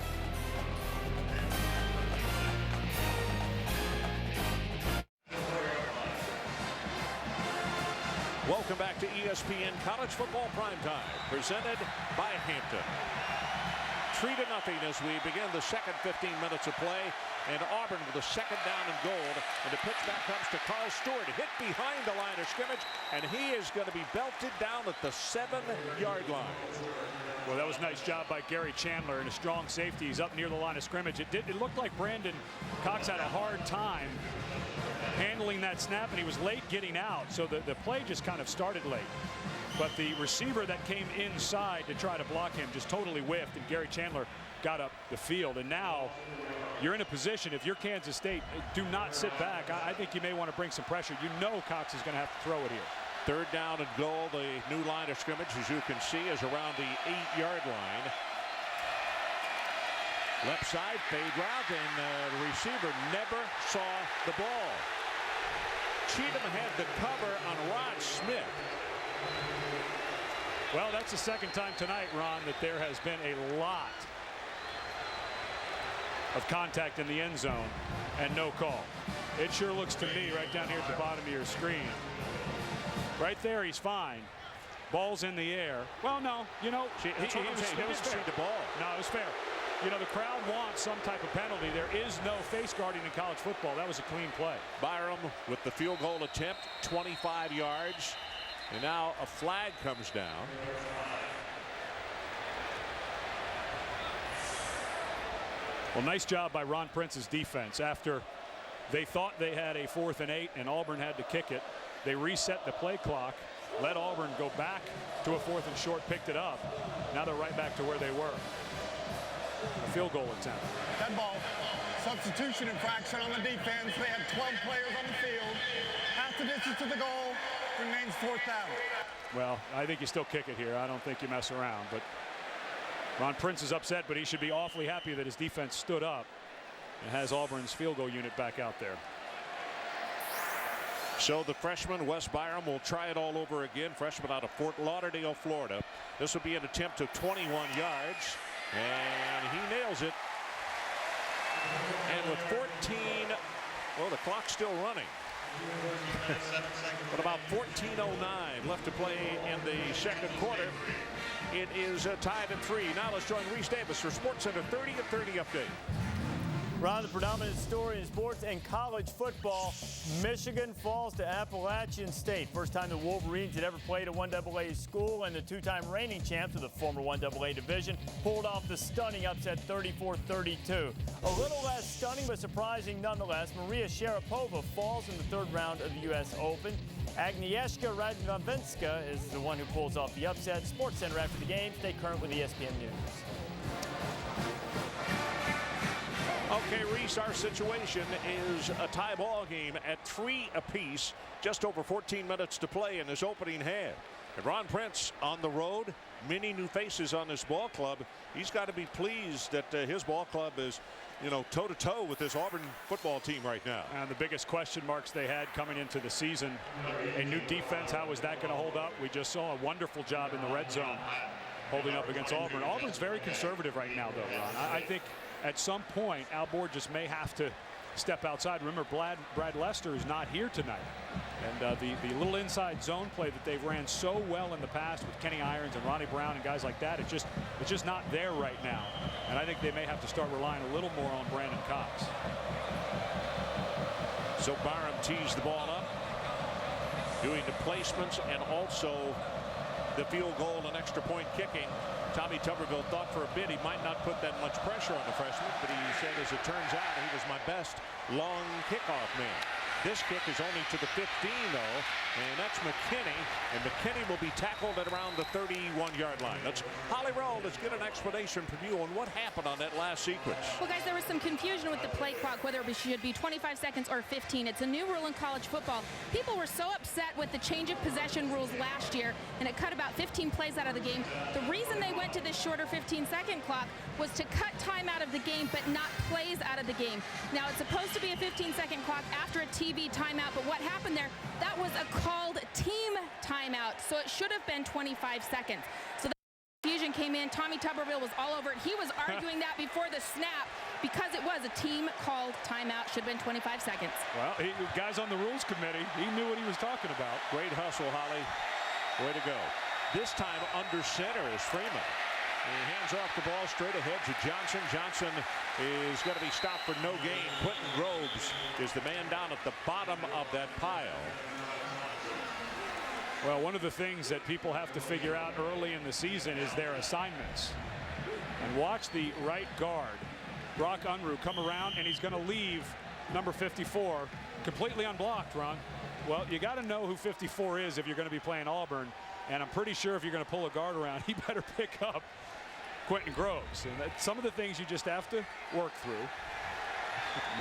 Welcome back to ESPN College Football Primetime, presented by Hampton. 3-0 as we begin the second 15 minutes of play, and Auburn with a second down and goal, and the pitch back comes to Carl Stewart, hit behind the line of scrimmage, and he is going to be belted down at the 7-yard line. Well, that was a nice job by Gary Chandler, and a strong safety. He's up near the line of scrimmage. It looked like Brandon Cox had a hard time handling that snap, and he was late getting out, so the play just kind of started late. But the receiver that came inside to try to block him just totally whiffed, and Gary Chandler got up the field. And now you're in a position, if you're Kansas State, do not sit back. I think you may want to bring some pressure. You know Cox is going to have to throw it here. 3rd down and goal. The new line of scrimmage, as you can see, is around the 8-yard line. Left side, fade route, and the receiver never saw the ball. Cheatham had the cover on Rod Smith. Well, that's the second time tonight, Ron, that there has been a lot of contact in the end zone and no call. It sure looks to me right down here at the bottom of your screen. Right there, he's fine. Ball's in the air. Well, no, you know, he didn't see the ball. No, it was fair. You know, the crowd wants some type of penalty. There is no face guarding in college football. That was a clean play. Byram with the field goal attempt, 25 yards. And now a flag comes down. Well, nice job by Ron Prince's defense. After they thought they had a 4th and 8 and Auburn had to kick it, they reset the play clock, let Auburn go back to a 4th and short, picked it up. Now they're right back to where they were. A field goal attempt. Dead ball. Substitution infraction on the defense. They had 12 players on the field. Half the distance to the goal. Remains 4th down. Well, I think you still kick it here. I don't think you mess around. But Ron Prince is upset, but he should be awfully happy that his defense stood up and has Auburn's field goal unit back out there. So the freshman, Wes Byram, will try it all over again. Freshman out of Fort Lauderdale, Florida. This will be an attempt of 21 yards. And he nails it. And with 14, well, the clock's still running. But about 14:09 left to play in the second quarter. It is tied at 3. Now let's join Reese Davis for SportsCenter 30 at 30 update. Ron, the predominant story in sports and college football, Michigan falls to Appalachian State. First time the Wolverines had ever played a 1AA school, and the two-time reigning champs of the former 1AA division pulled off the stunning upset 34-32. A little less stunning but surprising nonetheless. Maria Sharapova falls in the third round of the U.S. Open. Agnieszka Radwanska is the one who pulls off the upset. SportsCenter after the game. Stay current with ESPN News. Okay, Reese, our situation is a tie ball game at 3 apiece. Just over 14 minutes to play in this opening half. And Ron Prince on the road. Many new faces on this ball club. He's got to be pleased that his ball club is, toe-to-toe with this Auburn football team right now. And the biggest question marks they had coming into the season, a new defense, how is that going to hold up? We just saw a wonderful job in the red zone holding up against Auburn. Auburn's very conservative right now, though, Ron. I think at some point, Al Board just may have to step outside. Remember, Brad Lester is not here tonight. And the little inside zone play that they've ran so well in the past with Kenny Irons and Ronnie Brown and guys like that, it's just not there right now. And I think they may have to start relying a little more on Brandon Cox. So Barham tees the ball up, doing the placements and also the field goal and extra point kicking. Tommy Tuberville thought for a bit he might not put that much pressure on the freshman, but he said, as it turns out, he was my best long kickoff man. This kick is only to the 15, though, and that's McKinney, and McKinney will be tackled at around the 31-yard line. That's Holly Rowe. Let's get an explanation from you on what happened on that last sequence. Well, guys, there was some confusion with the play clock, whether it should be 25 seconds or 15. It's a new rule in college football. People were so upset with the change of possession rules last year, and it cut about 15 plays out of the game. The reason they went to this shorter 15-second clock was to cut time out of the game, but not plays out of the game. Now, it's supposed to be a 15-second clock after a TV timeout, but what happened there, that was a called team timeout, so it should have been 25 seconds. So the confusion came in. Tommy Tuberville was all over it. He was arguing that before the snap because it was a team called timeout. Should have been 25 seconds. Well, guys on the rules committee, he knew what he was talking about. Great hustle, Holly. Way to go. This time under center is Freeman. He hands off the ball straight ahead to Johnson. Johnson is going to be stopped for no gain. Quentin Groves is the man down at the bottom of that pile. Well, one of the things that people have to figure out early in the season is their assignments. And watch the right guard, Brock Unruh, come around, and he's going to leave number 54 completely unblocked, Ron. Well, you got to know who 54 is if you're going to be playing Auburn. And I'm pretty sure if you're going to pull a guard around, he better pick up Quentin Groves. And that's some of the things you just have to work through,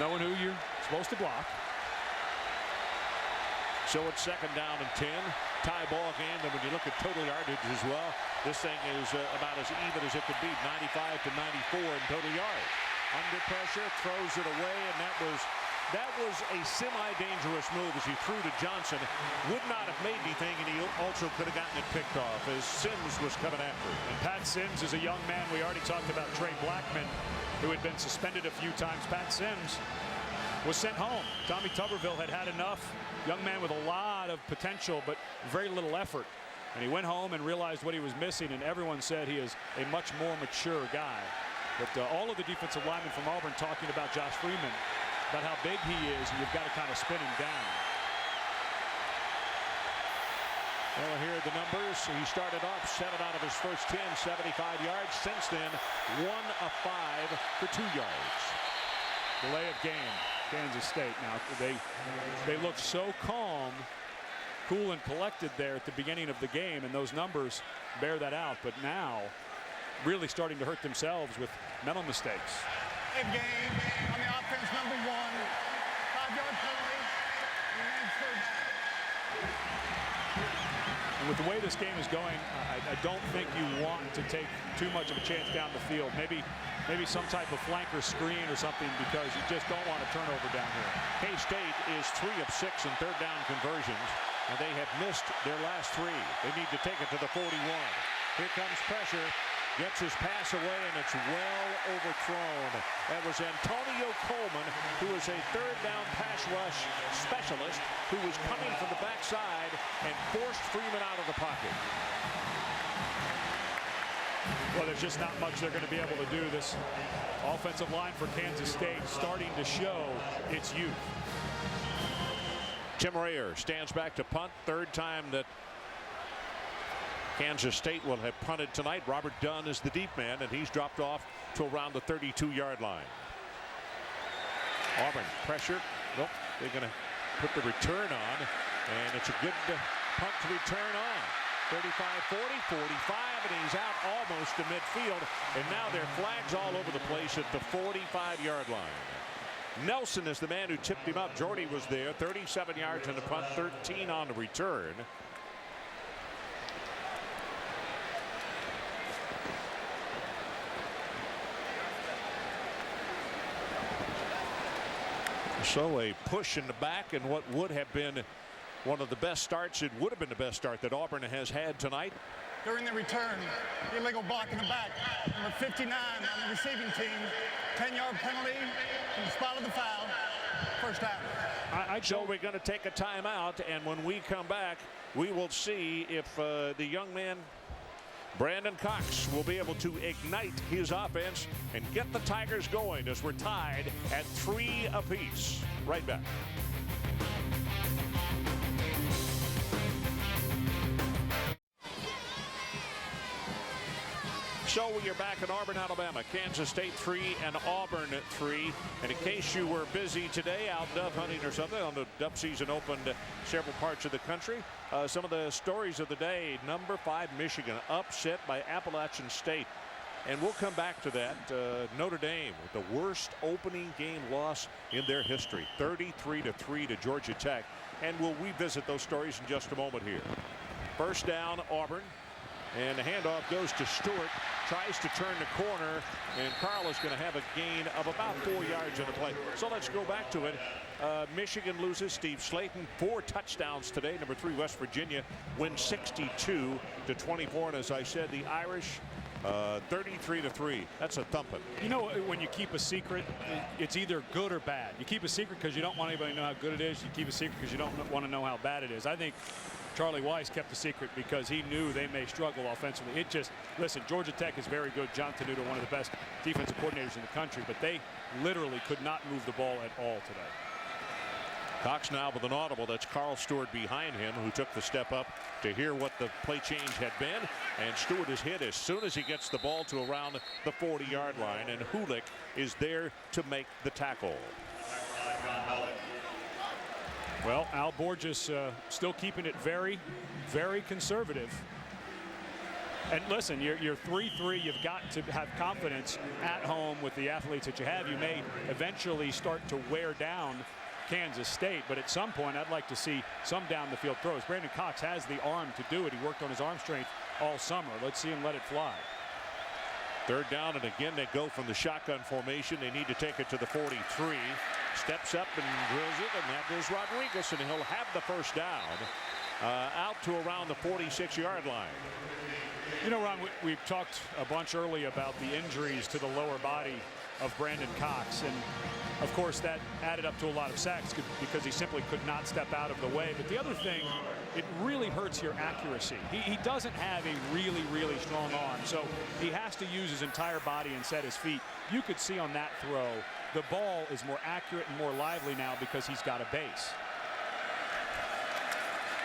knowing who you're supposed to block. So it's second down and 10. Tie ball game. And when you look at total yardage as well, this thing is about as even as it could be. 95 to 94 in total yards. Under pressure, throws it away, and that was a semi-dangerous move as he threw to Johnson. Would not have made anything, and he also could have gotten it picked off as Sims was coming after him. And Pat Sims is a young man. We already talked about Trey Blackman, who had been suspended a few times. Pat Sims was sent home. Tommy Tuberville had enough. Young man with a lot of potential, but very little effort. And he went home and realized what he was missing, and everyone said he is a much more mature guy. But all of the defensive linemen from Auburn talking about Josh Freeman, about how big he is, and you've got to kind of spin him down. Well, here are the numbers. He started off 7 out of his first 10, 75 yards. Since then, 1 of 5 for 2 yards. Delay of game, Kansas State. Now, they looked so calm, cool and collected there at the beginning of the game, and those numbers bear that out. But now, really starting to hurt themselves with mental mistakes. Game on the offense, number 1. 5-yard penalty. Remains third down. And with the way this game is going, I don't think you want to take too much of a chance down the field. Maybe some type of flanker screen or something, because you just don't want a turnover down here. K-State is 3 of 6 in third down conversions, and they have missed their last 3. They need to take it to the 41. Here comes pressure. gets his pass away, and it's well overthrown. That was Antonio Coleman, who is a third down pass rush specialist, who was coming from the backside and forced Freeman out of the pocket. Well, there's just not much they're going to be able to do. This offensive line for Kansas State starting to show its youth. Tim Rayer stands back to punt. Third time that Kansas State will have punted tonight. Robert Dunn is the deep man, and he's dropped off to around the 32-yard line. Auburn pressure. Nope, they're going to put the return on, and it's a good punt to return on. 35, 40, 45, and he's out almost to midfield, and now there are flags all over the place at the 45-yard line. Nelson is the man who tipped him up. Jordy was there. 37 yards on the punt, 13 on the return. So a push in the back, and what would have been one of the best starts, it would have been the best start that Auburn has had tonight. During the return, the illegal block in the back, number 59 on the receiving team, 10-yard penalty from the spot of the foul, first down. So we're going to take a timeout, and when we come back, we will see if the young man Brandon Cox will be able to ignite his offense and get the Tigers going, as we're tied at 3 apiece. Right back. So we are back in Auburn, Alabama. Kansas State 3 and Auburn 3. And in case you were busy today out dove hunting or something, on the dove season opened several parts of the country. Some of the stories of the day: number 5 Michigan upset by Appalachian State. And we'll come back to that. Notre Dame with the worst opening game loss in their history, 33-3 to Georgia Tech. And we'll revisit those stories in just a moment here. First down, Auburn. And the handoff goes to Stewart, tries to turn the corner, and Carl is going to have a gain of about 4 yards on the play. So let's go back to it. Michigan loses. Steve Slayton, 4 touchdowns today. Number 3 West Virginia wins 62-24. And as I said, the Irish 33-3. That's a thumping. You know, when you keep a secret, it's either good or bad. You keep a secret because you don't want anybody to know how good it is. You keep a secret because you don't want to know how bad it is. I think Charlie Weiss kept the secret because he knew they may struggle offensively. Listen, Georgia Tech is very good. John Tenuta, one of the best defensive coordinators in the country, but they literally could not move the ball at all today. Cox now with an audible. That's Carl Stewart behind him, who took the step up to hear what the play change had been. And Stewart is hit as soon as he gets the ball to around the 40-yard line. And Hulick is there to make the tackle. Well, Al Borges still keeping it very, very conservative. And listen, you're 3-3. You've got to have confidence at home with the athletes that you have. You may eventually start to wear down Kansas State, but at some point I'd like to see some down the field throws. Brandon Cox has the arm to do it. He worked on his arm strength all summer. Let's see him let it fly. Third down, and again they go from the shotgun formation. They need to take it to the 43. Steps up and drills it, and that goes Rodriguez, and he'll have the first down out to around the 46-yard line. You know, Ron, we've talked a bunch early about the injuries to the lower body of Brandon Cox, and of course that added up to a lot of sacks because he simply could not step out of the way. But the other thing, it really hurts your accuracy. He doesn't have a really, really strong arm, so he has to use his entire body and set his feet. You could see on that throw, the ball is more accurate and more lively now because he's got a base.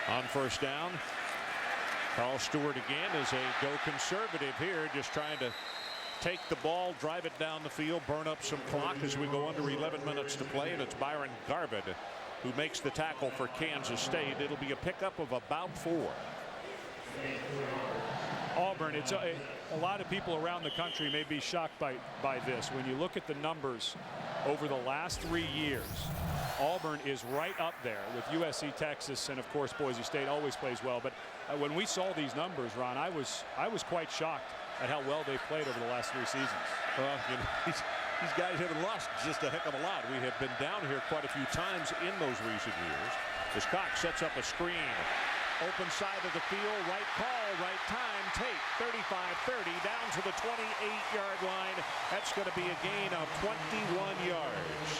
On first down, Carl Stewart again is a go conservative here, just trying to take the ball, drive it down the field, burn up some clock as we go under 11 minutes to play. And it's Byron Garvin who makes the tackle for Kansas State. It'll be a pickup of about 4. Auburn, it's a lot of people around the country may be shocked by this. When you look at the numbers over the last 3 years, Auburn is right up there with USC, Texas, and of course Boise State always plays well. But when we saw these numbers, Ron, I was quite shocked at how well they've played over the last 3 seasons. Well, you know, these guys haven't lost just a heck of a lot. We have been down here quite a few times in those recent years. As Cox sets up a screen, Open side of the field, right call, right time. Tate, 35-30, down to the 28-yard line. That's going to be a gain of 21 yards.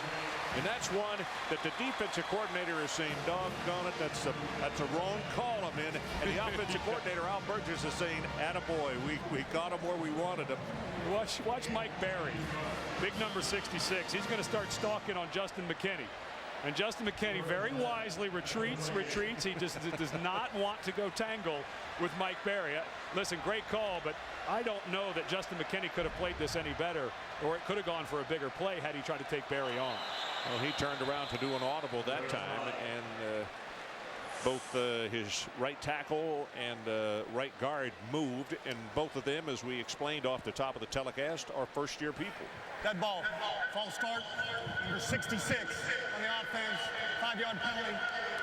And that's one that the defensive coordinator is saying, doggone it, that's a wrong call I'm in. And the offensive coordinator, Al Burgess, is saying, attaboy, we got him where we wanted him. Watch Mike Berry, big number 66. He's going to start stalking on Justin McKinney. And Justin McKinney very wisely retreats. He just does not want to go tangle with Mike Berry. Listen, great call, but I don't know that Justin McKinney could have played this any better, or it could have gone for a bigger play had he tried to take Berry on. Well, he turned around to do an audible that time, and both his right tackle and right guard moved, and both of them, as we explained off the top of the telecast, are first-year people. That ball, false start, number 66 on the offense, 5-yard penalty,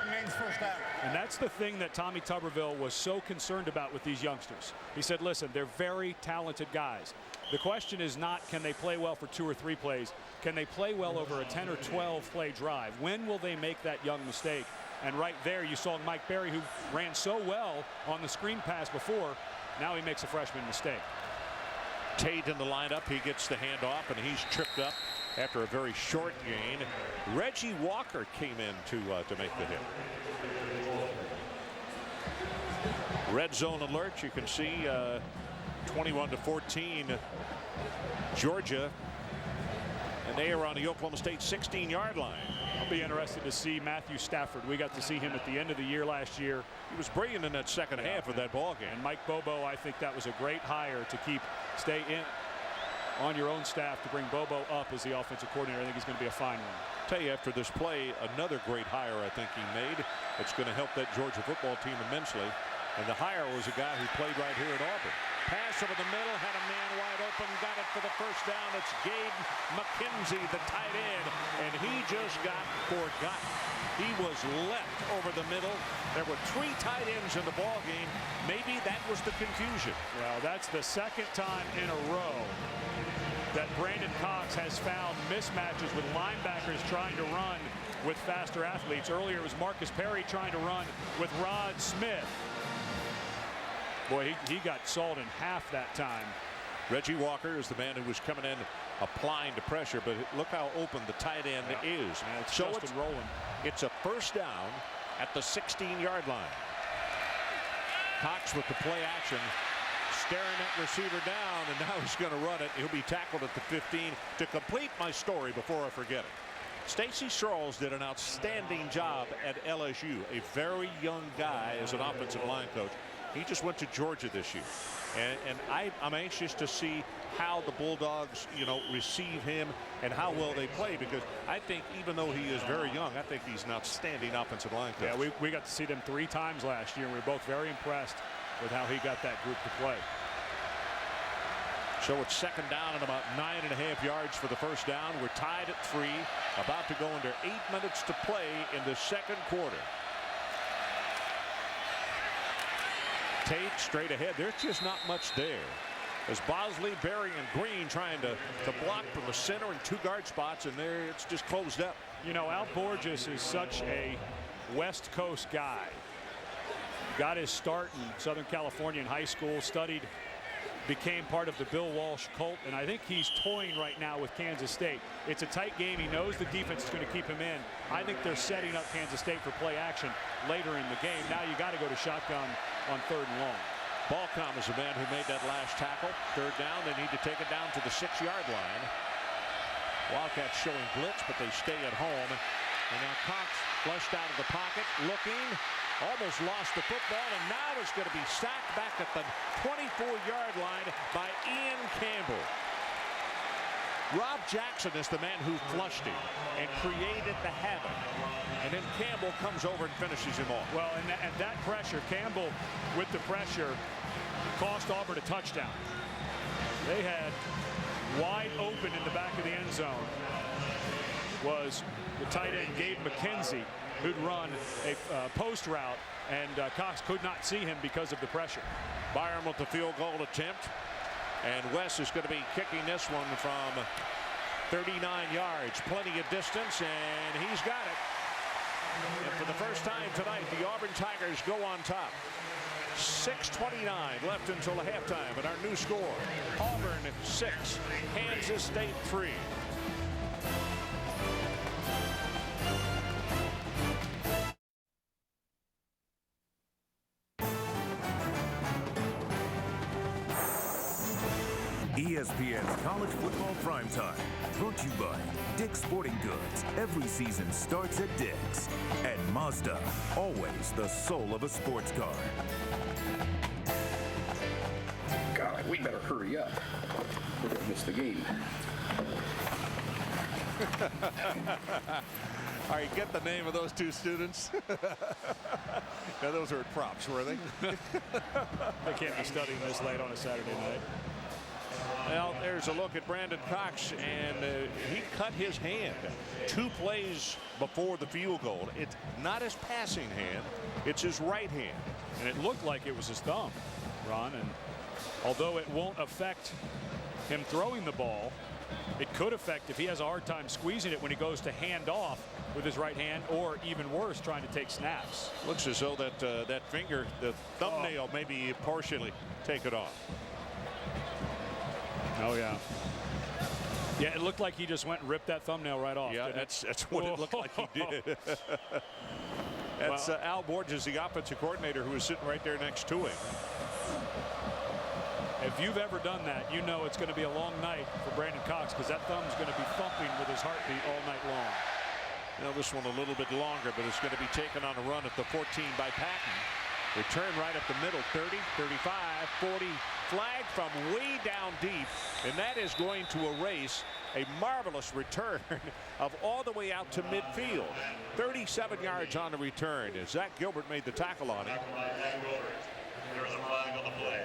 remains first down. And that's the thing that Tommy Tuberville was so concerned about with these youngsters. He said, listen, they're very talented guys. The question is not can they play well for 2 or 3 plays, can they play well over a 10 or 12 play drive? When will they make that young mistake? And right there you saw Mike Berry, who ran so well on the screen pass before, now he makes a freshman mistake. Tate in the lineup, he gets the handoff, and he's tripped up after a very short gain. Reggie Walker came in to make the hit. Red zone alert, you can see 21-14 Georgia, and they are on the Oklahoma State 16-yard line. I'll be interested to see Matthew Stafford. We got to see him at the end of the year last year. He was brilliant in that second half of that ball game. And Mike Bobo, I think that was a great hire to stay in on your own staff to bring Bobo up as the offensive coordinator. I think he's going to be a fine one. Tell you, after this play, another great hire I think he made. It's going to help that Georgia football team immensely. And the hire was a guy who played right here at Auburn. Pass over the middle, had a man wide open, got it for the first down. It's Gabe McKenzie, the tight end, and he just got forgotten. He was left over the middle. There were 3 tight ends in the ball game. Maybe that was the confusion. Well, that's the second time in a row that Brandon Cox has found mismatches with linebackers trying to run with faster athletes. Earlier it was Marcus Perry trying to run with Rod Smith. Boy, he got sawed in half that time. Reggie Walker is the man who was coming in applying the pressure, but look how open the tight end is. Yeah, so it's rolling. It's a first down at the 16-yard line. Cox with the play action, staring that receiver down, and now he's going to run it. He'll be tackled at the 15. To complete my story before I forget it, Stacy Searles did an outstanding job at LSU, a very young guy as an offensive line coach. He just went to Georgia this year, and I'm anxious to see how the Bulldogs, receive him and how well they play, because I think even though he is very young, I think he's an outstanding offensive line coach. Yeah, we got to see them 3 times last year, and we were both very impressed with how he got that group to play. So it's second down and about 9.5 yards for the first down. We're tied at 3, about to go under 8 minutes to play in the second quarter. Tate straight ahead. There's just not much there. As Bosley, Berry, and Green trying to block from the center and 2 guard spots, and there it's just closed up. Al Borges is such a West Coast guy. Got his start in Southern California in high school, studied, became part of the Bill Walsh cult, and I think he's toying right now with Kansas State. It's a tight game. He knows the defense is going to keep him in. I think they're setting up Kansas State for play action later in the game. Now you got to go to shotgun on 3rd and long. Balcom is the man who made that last tackle. 3rd down, they need to take it down to the 6-yard line. Wildcats showing blitz, but they stay at home. And now Cox flushed out of the pocket, looking, almost lost the football, and now it's going to be sacked back at the 24-yard line by Ian Campbell. Rob Jackson is the man who flushed him and created the havoc. And then Campbell comes over and finishes him off. Well, and that pressure, Campbell with the pressure, cost Auburn a touchdown. They had wide open in the back of the end zone was the tight end Gabe McKenzie, who'd run a post route, and Cox could not see him because of the pressure. Byron with the field goal attempt, and Wes is going to be kicking this one from 39 yards. Plenty of distance, and he's got it. And for the first time tonight, the Auburn Tigers go on top. 6:29 left until halftime, and our new score: Auburn 6, Kansas State 3. ESPN's College Football Primetime, brought to you by Dick's Sporting Goods. Every season starts at Dick's. And Mazda, always the soul of a sports car. God, we better hurry up. We're going to miss the game. All right, get the name of those two students. Now, those are props, were they? They can't be studying this late on a Saturday night. Well, there's a look at Brandon Cox, and he cut his hand 2 plays before the field goal. It's not his passing hand, it's his right hand. And it looked like it was his thumb, Ron, and although it won't affect him throwing the ball, it could affect if he has a hard time squeezing it when he goes to hand off with his right hand, or even worse, trying to take snaps. Looks as though that that finger, the thumbnail, maybe partially taken off. Oh, yeah. Yeah, it looked like he just went and ripped that thumbnail right off. Yeah, that's what it looked like he did. That's Al Borges, the offensive coordinator, who is sitting right there next to him. If you've ever done that, you know it's going to be a long night for Brandon Cox, because that thumb's going to be thumping with his heartbeat all night long. Now this one a little bit longer, but it's going to be taken on a run at the 14 by Patton. Return right up the middle, 30, 35, 40. Flag from way down deep, and that is going to erase a marvelous return of all the way out to midfield. 37 yards on the return as Zach Gilbert made the tackle on it. There's a flag on the play.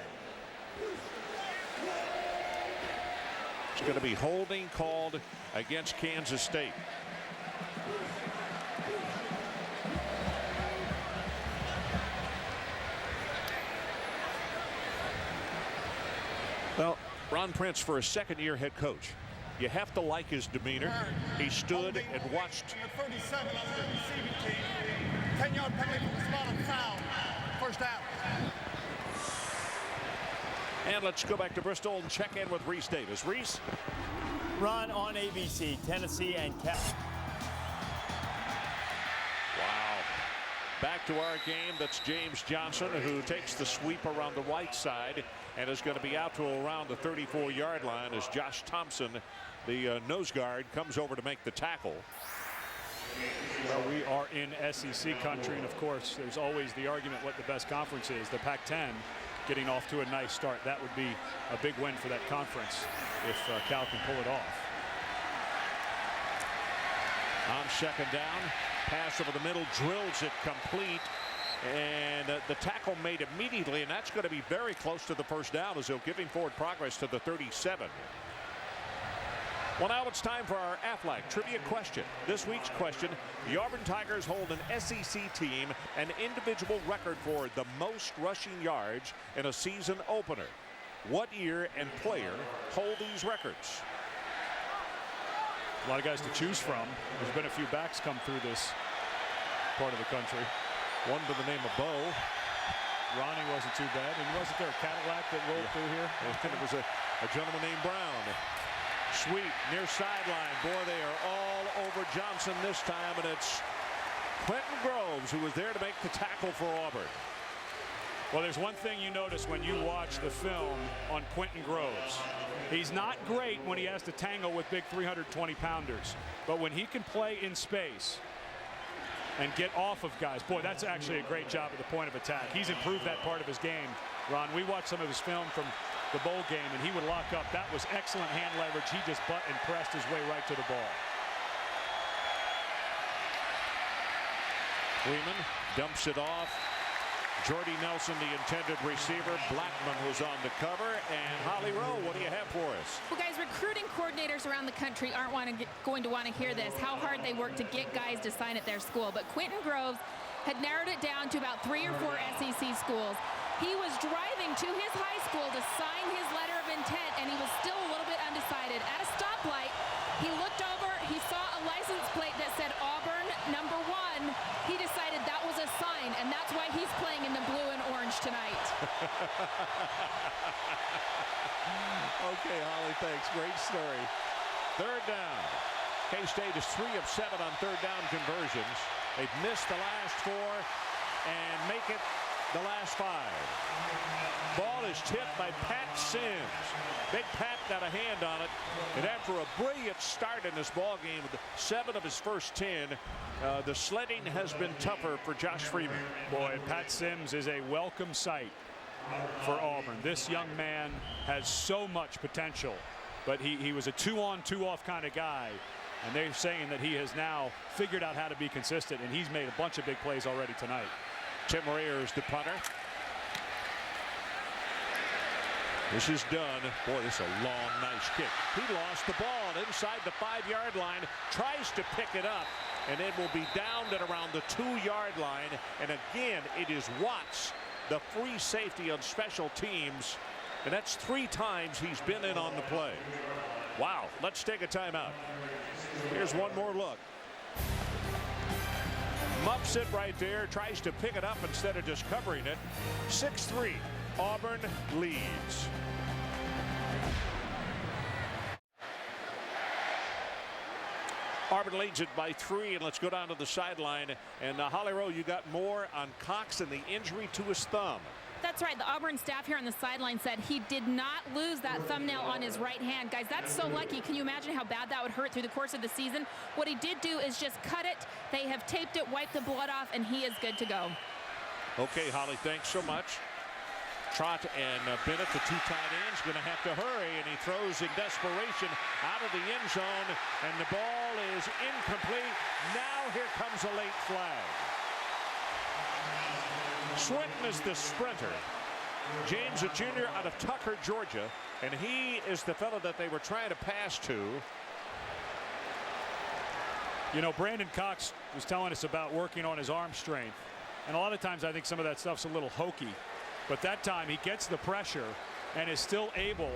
It's going to be holding called against Kansas State. Well, Ron Prince, for a second-year head coach, you have to like his demeanor. He stood and watched. 37 on the receiving team. 10-yard penalty from the spot of foul. First out. And let's go back to Bristol and check in with Reese Davis. Reese? Ron, on ABC, Tennessee and Cal. Wow. Back to our game. That's James Johnson, who takes the sweep around the right side and is going to be out to around the 34-yard line as Josh Thompson, the nose guard, comes over to make the tackle. Well, we are in SEC country, and of course there's always the argument what the best conference is. The Pac-10 getting off to a nice start. That would be a big win for that conference if Cal can pull it off. On second down, pass over the middle, drills it complete. And the tackle made immediately, and that's going to be very close to the first down as they'll give him forward progress to the 37. Well, now it's time for our Aflac trivia question. This week's question: the Auburn Tigers hold an SEC team an individual record for the most rushing yards in a season opener. What year and player hold these records? A lot of guys to choose from. There's been a few backs come through this part of the country. One by the name of Bo. Ronnie wasn't too bad. And wasn't there a Cadillac that rolled through here? And it was a gentleman named Brown. Sweep near sideline. Boy, they are all over Johnson this time, and it's Quentin Groves who was there to make the tackle for Auburn. Well, there's one thing you notice when you watch the film on Quentin Groves. He's not great when he has to tangle with big 320-pounders, but when he can play in space and get off of guys, boy, that's actually a great job at the point of attack. He's improved that part of his game. Ron, we watched some of his film from the bowl game, and he would lock up. That was excellent hand leverage. He just butt and pressed his way right to the ball. Freeman dumps it off. Jordy Nelson, the intended receiver. Blackman was on the cover. And Holly Rowe, what do you have for us? Well, guys, recruiting coordinators around the country aren't going to want to hear this, how hard they work to get guys to sign at their school. But Quentin Groves had narrowed it down to about 3 or 4 SEC schools. He was driving to his high school to sign his letter of intent, and he was still a little bit undecided. At a stoplight, he looked over, he saw a license plate that said Auburn #1. he's playing in the blue and orange tonight. Okay, Holly, thanks. Great story. Third down. K-State is 3 of 7 on third down conversions. They've missed the last 4 and make it the last 5. Ball is tipped by Pat Sims. Big Pat got a hand on it, and after a brilliant start in this ball game with 7 of his first 10, the sledding has been tougher for Josh Freeman. Boy, Pat Sims is a welcome sight for Auburn. This young man has so much potential, but he was a 2-on, 2-off kind of guy, and they're saying that he has now figured out how to be consistent, and he's made a bunch of big plays already tonight. Tim Rayers, the punter. This is done. Boy, this is a long, nice kick. He lost the ball inside the 5-yard line, tries to pick it up, and it will be down at around the 2-yard line. And again, it is Watts, the free safety on special teams, and that's 3 times he's been in on the play. Wow, let's take a timeout. Here's one more look. Muffs it right there, tries to pick it up instead of just covering it. 6-3, Auburn leads. Auburn leads it by 3, and let's go down to the sideline. And Holly Rowe, you got more on Cox and the injury to his thumb. That's right. The Auburn staff here on the sideline said he did not lose that thumbnail on his right hand. Guys, that's so lucky. Can you imagine how bad that would hurt through the course of the season? What he did do is just cut it. They have taped it, wiped the blood off, and he is good to go. Okay, Holly, thanks so much. Trot and Bennett, the 2 tight ends, going to have to hurry, and he throws in desperation out of the end zone, and the ball is incomplete. Now here comes a late flag. Swinton is the sprinter. James, a junior out of Tucker, Georgia, and he is the fellow that they were trying to pass to. You know, Brandon Cox was telling us about working on his arm strength, and a lot of times I think some of that stuff's a little hokey, but that time he gets the pressure and is still able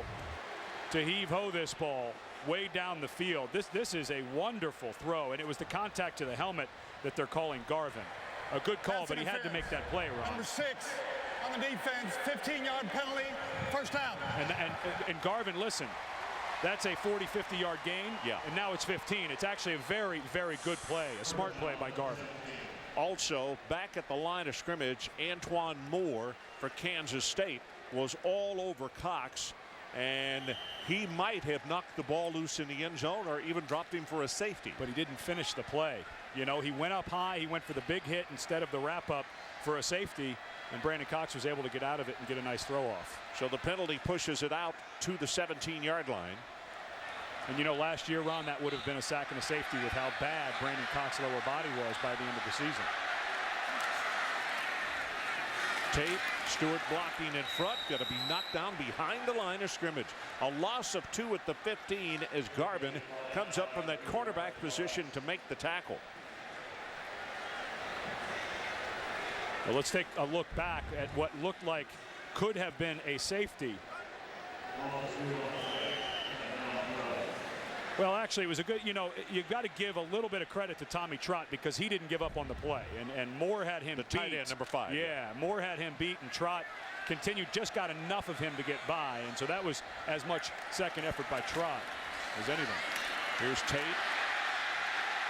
to heave-ho this ball way down the field. This is a wonderful throw, and it was the contact to the helmet that they're calling Garvin. A good call, but he had to make that play, Ron. Number 6 on the defense, 15-yard penalty, first down. And Garvin, listen, that's a 40-50-yard gain. Yeah. And now it's 15. It's actually a very, very good play, a smart play by Garvin. Also, back at the line of scrimmage, Antoine Moore for Kansas State was all over Cox, and he might have knocked the ball loose in the end zone or even dropped him for a safety. But he didn't finish the play. You know, he went up high, he went for the big hit instead of the wrap-up for a safety, and Brandon Cox was able to get out of it and get a nice throw off. So the penalty pushes it out to the 17-yard line. And you know, last year, Ron, that would have been a sack and a safety with how bad Brandon Cox's lower body was by the end of the season. Tate, Stewart blocking in front, going to be knocked down behind the line of scrimmage. A loss of 2 at the 15 as Garvin comes up from that cornerback position to make the tackle. Well, let's take a look back at what looked like could have been a safety. Well, actually, it was a good, you know, you've got to give a little bit of credit to Tommy Trott because he didn't give up on the play. And Moore had him beat. The tight end, number 5. Yeah, Moore had him beat, and Trott continued, just got enough of him to get by. And so that was as much second effort by Trott as anything. Here's Tate.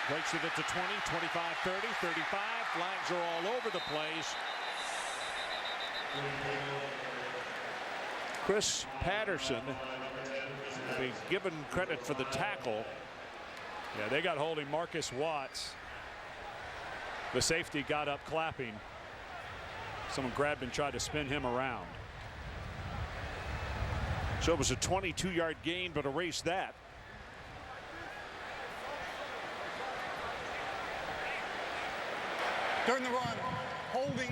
Breaks it at the 20, 25, 30, 35. Flags are all over the place. Chris Patterson be given credit for the tackle. Yeah, they got holding Marcus Watts. The safety got up clapping. Someone grabbed and tried to spin him around. So it was a 22-yard gain, but erase that. During the run, holding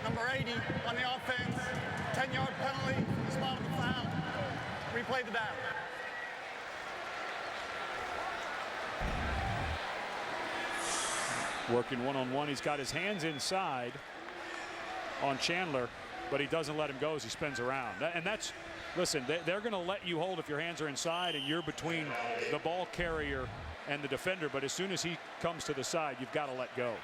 number 80 on the offense, 10-yard penalty, the spot of the foul. Replay the down. Working one-on-one. He's got his hands inside on Chandler, but he doesn't let him go as he spins around. And that's, listen, they're going to let you hold if your hands are inside and you're between the ball carrier and the defender. But as soon as he comes to the side, you've got to let go.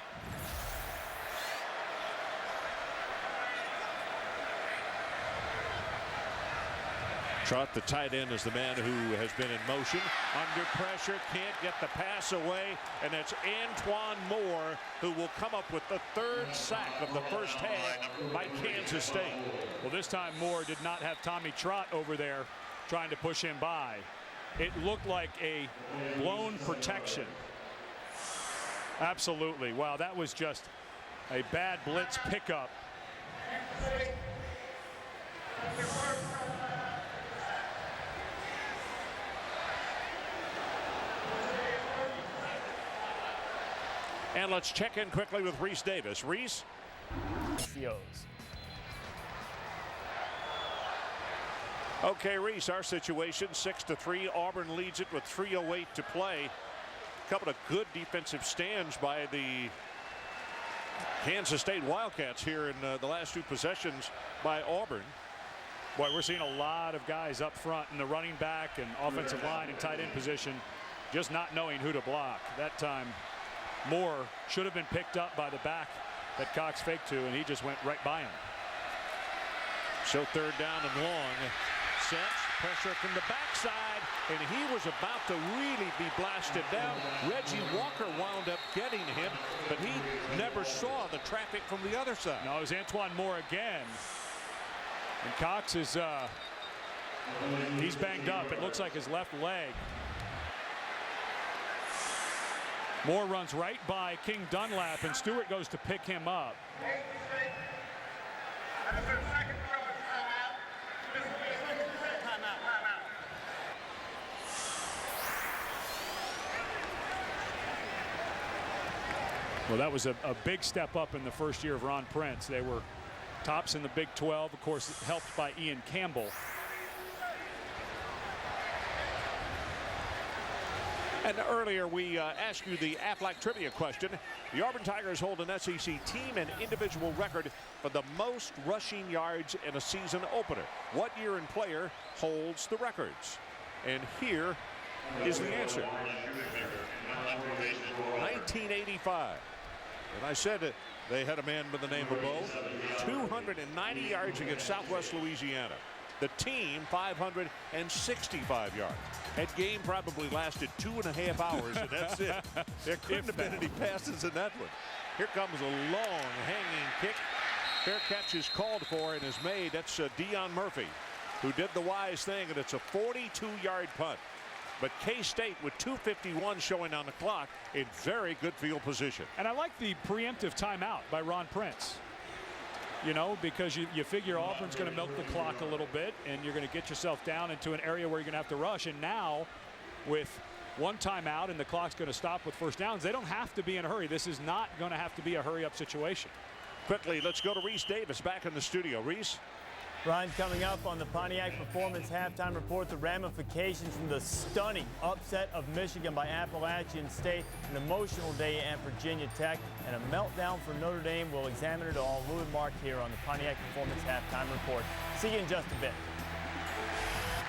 Trot, the tight end, is the man who has been in motion. Under pressure, can't get the pass away, and that's Antoine Moore who will come up with the 3rd sack of the first half by Kansas State. Well, this time Moore did not have Tommy Trot over there trying to push him by. It looked like a blown protection. Absolutely. Wow, that was just a bad blitz pickup. And let's check in quickly with Reese Davis. Reese? Okay, Reese, our situation 6-3. Auburn leads it with 3:08 to play. A couple of good defensive stands by the Kansas State Wildcats here in the last 2 possessions by Auburn. Boy, we're seeing a lot of guys up front in the running back and offensive line and tight end position just not knowing who to block. That time Moore should have been picked up by the back that Cox faked to, and he just went right by him. So 3rd down and long. Sets pressure from the backside, and he was about to really be blasted down. Reggie Walker wound up getting him, but he never saw the traffic from the other side. No, it was Antoine Moore again. And Cox is he's banged up. It looks like his left leg. Moore runs right by King Dunlap, and Stewart goes to pick him up. Well, that was a big step up in the first year of Ron Prince. They were tops in the Big 12, of course, helped by Ian Campbell. And earlier we asked you the Aflac trivia question. The Auburn Tigers hold an SEC team and individual record for the most rushing yards in a season opener. What year and player holds the records? And here is the answer. 1985. And I said it, they had a man by the name of Bo. 290 yards against Southwest Louisiana. The team 565 yards. That game probably lasted 2.5 hours, and that's it. There couldn't have been any passes in that one. Here comes a long hanging kick. Fair catch is called for and is made. That's Deion Murphy, who did the wise thing, and it's a 42-yard punt. But K-State with 2:51 showing on the clock in very good field position. And I like the preemptive timeout by Ron Prince. You know, because you figure Auburn's going to milk the clock a little bit, and you're going to get yourself down into an area where you're going to have to rush. And now, with one timeout and the clock's going to stop with first downs, they don't have to be in a hurry. This is not going to have to be a hurry-up situation. Quickly, let's go to Reese Davis back in the studio. Reese? Ryan, coming up on the Pontiac Performance Halftime Report, the ramifications from the stunning upset of Michigan by Appalachian State, an emotional day at Virginia Tech, and a meltdown for Notre Dame. We'll examine it all. Lou and Mark here on the Pontiac Performance Halftime Report. See you in just a bit.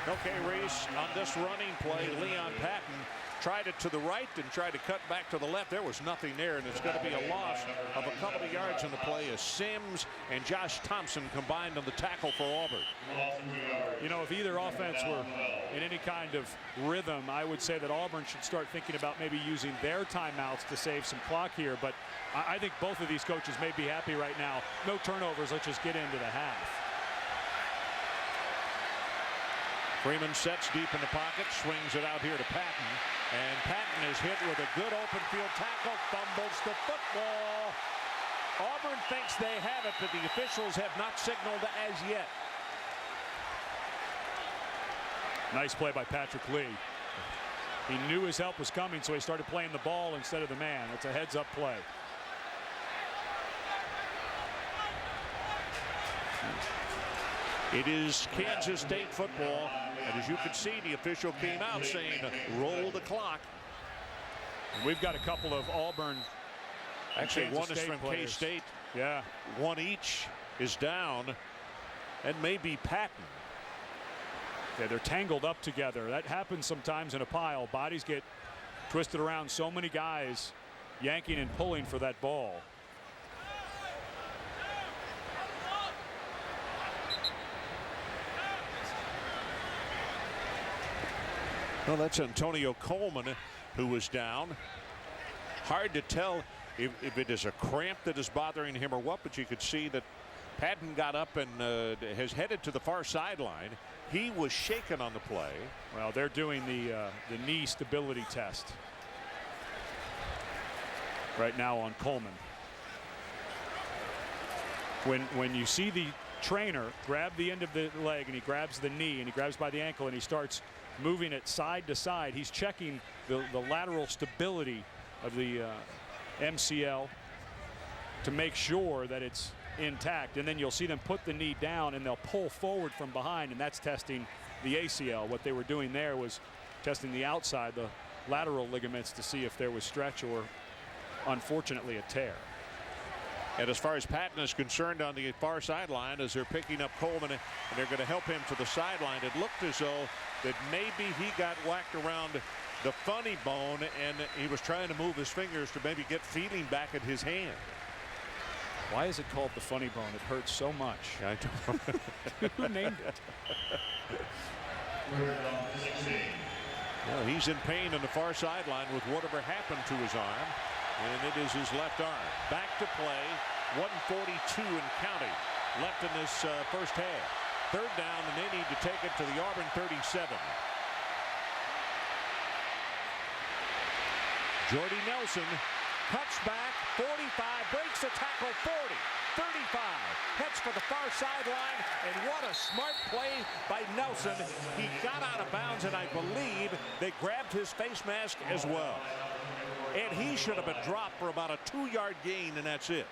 Okay, Reese, on this running play, Leon Patton tried it to the right and tried to cut back to the left. There was nothing there, and it's going to be a loss of a couple of yards in the play as Sims and Josh Thompson combined on the tackle for Auburn. You know, if either offense were in any kind of rhythm, I would say that Auburn should start thinking about maybe using their timeouts to save some clock here. But I think both of these coaches may be happy right now. No turnovers. Let's just get into the half. Freeman sets deep in the pocket, swings it out here to Patton, and Patton is hit with a good open field tackle, fumbles the football. Auburn thinks they have it, but the officials have not signaled as yet. Nice play by Patrick Lee. He knew his help was coming, so he started playing the ball instead of the man. It's a heads-up play. It is Kansas State football, and as you can see, the official came out saying, roll the clock. We've got a couple of Auburn. Actually, Kansas one is State from players. K-State. Yeah. One each is down, and maybe Patton. Yeah, they're tangled up together. That happens sometimes in a pile. Bodies get twisted around. So many guys yanking and pulling for that ball. Well, that's Antonio Coleman, who was down. Hard to tell if it is a cramp that is bothering him or what, but you could see that Patton got up and has headed to the far sideline. He was shaken on the play. Well, they're doing the knee stability test right now on Coleman. When you see the trainer grab the end of the leg and he grabs the knee and he grabs by the ankle and he starts moving it side to side, he's checking the lateral stability of the MCL to make sure that it's intact, and then you'll see them put the knee down and they'll pull forward from behind, and that's testing the ACL. What they were doing there was testing the outside, the lateral ligaments, to see if there was stretch or unfortunately a tear. And as far as Patton is concerned, on the far sideline, as they're picking up Coleman and they're going to help him to the sideline, it looked as though that maybe he got whacked around the funny bone and he was trying to move his fingers to maybe get feeling back at his hand. Why is it called the funny bone? It hurts so much. I don't know. Who named it? Well, he's in pain on the far sideline with whatever happened to his arm, and it is his left arm. Back to play, 1:42 and counting left in this first half. Third down, and they need to take it to the Auburn 37. Jordy Nelson cuts back, 45, breaks the tackle, 40, 35, heads for the far sideline, and what a smart play by Nelson. He got out of bounds, and I believe they grabbed his face mask as well. And he should have been dropped for about a 2-yard gain, and that's it.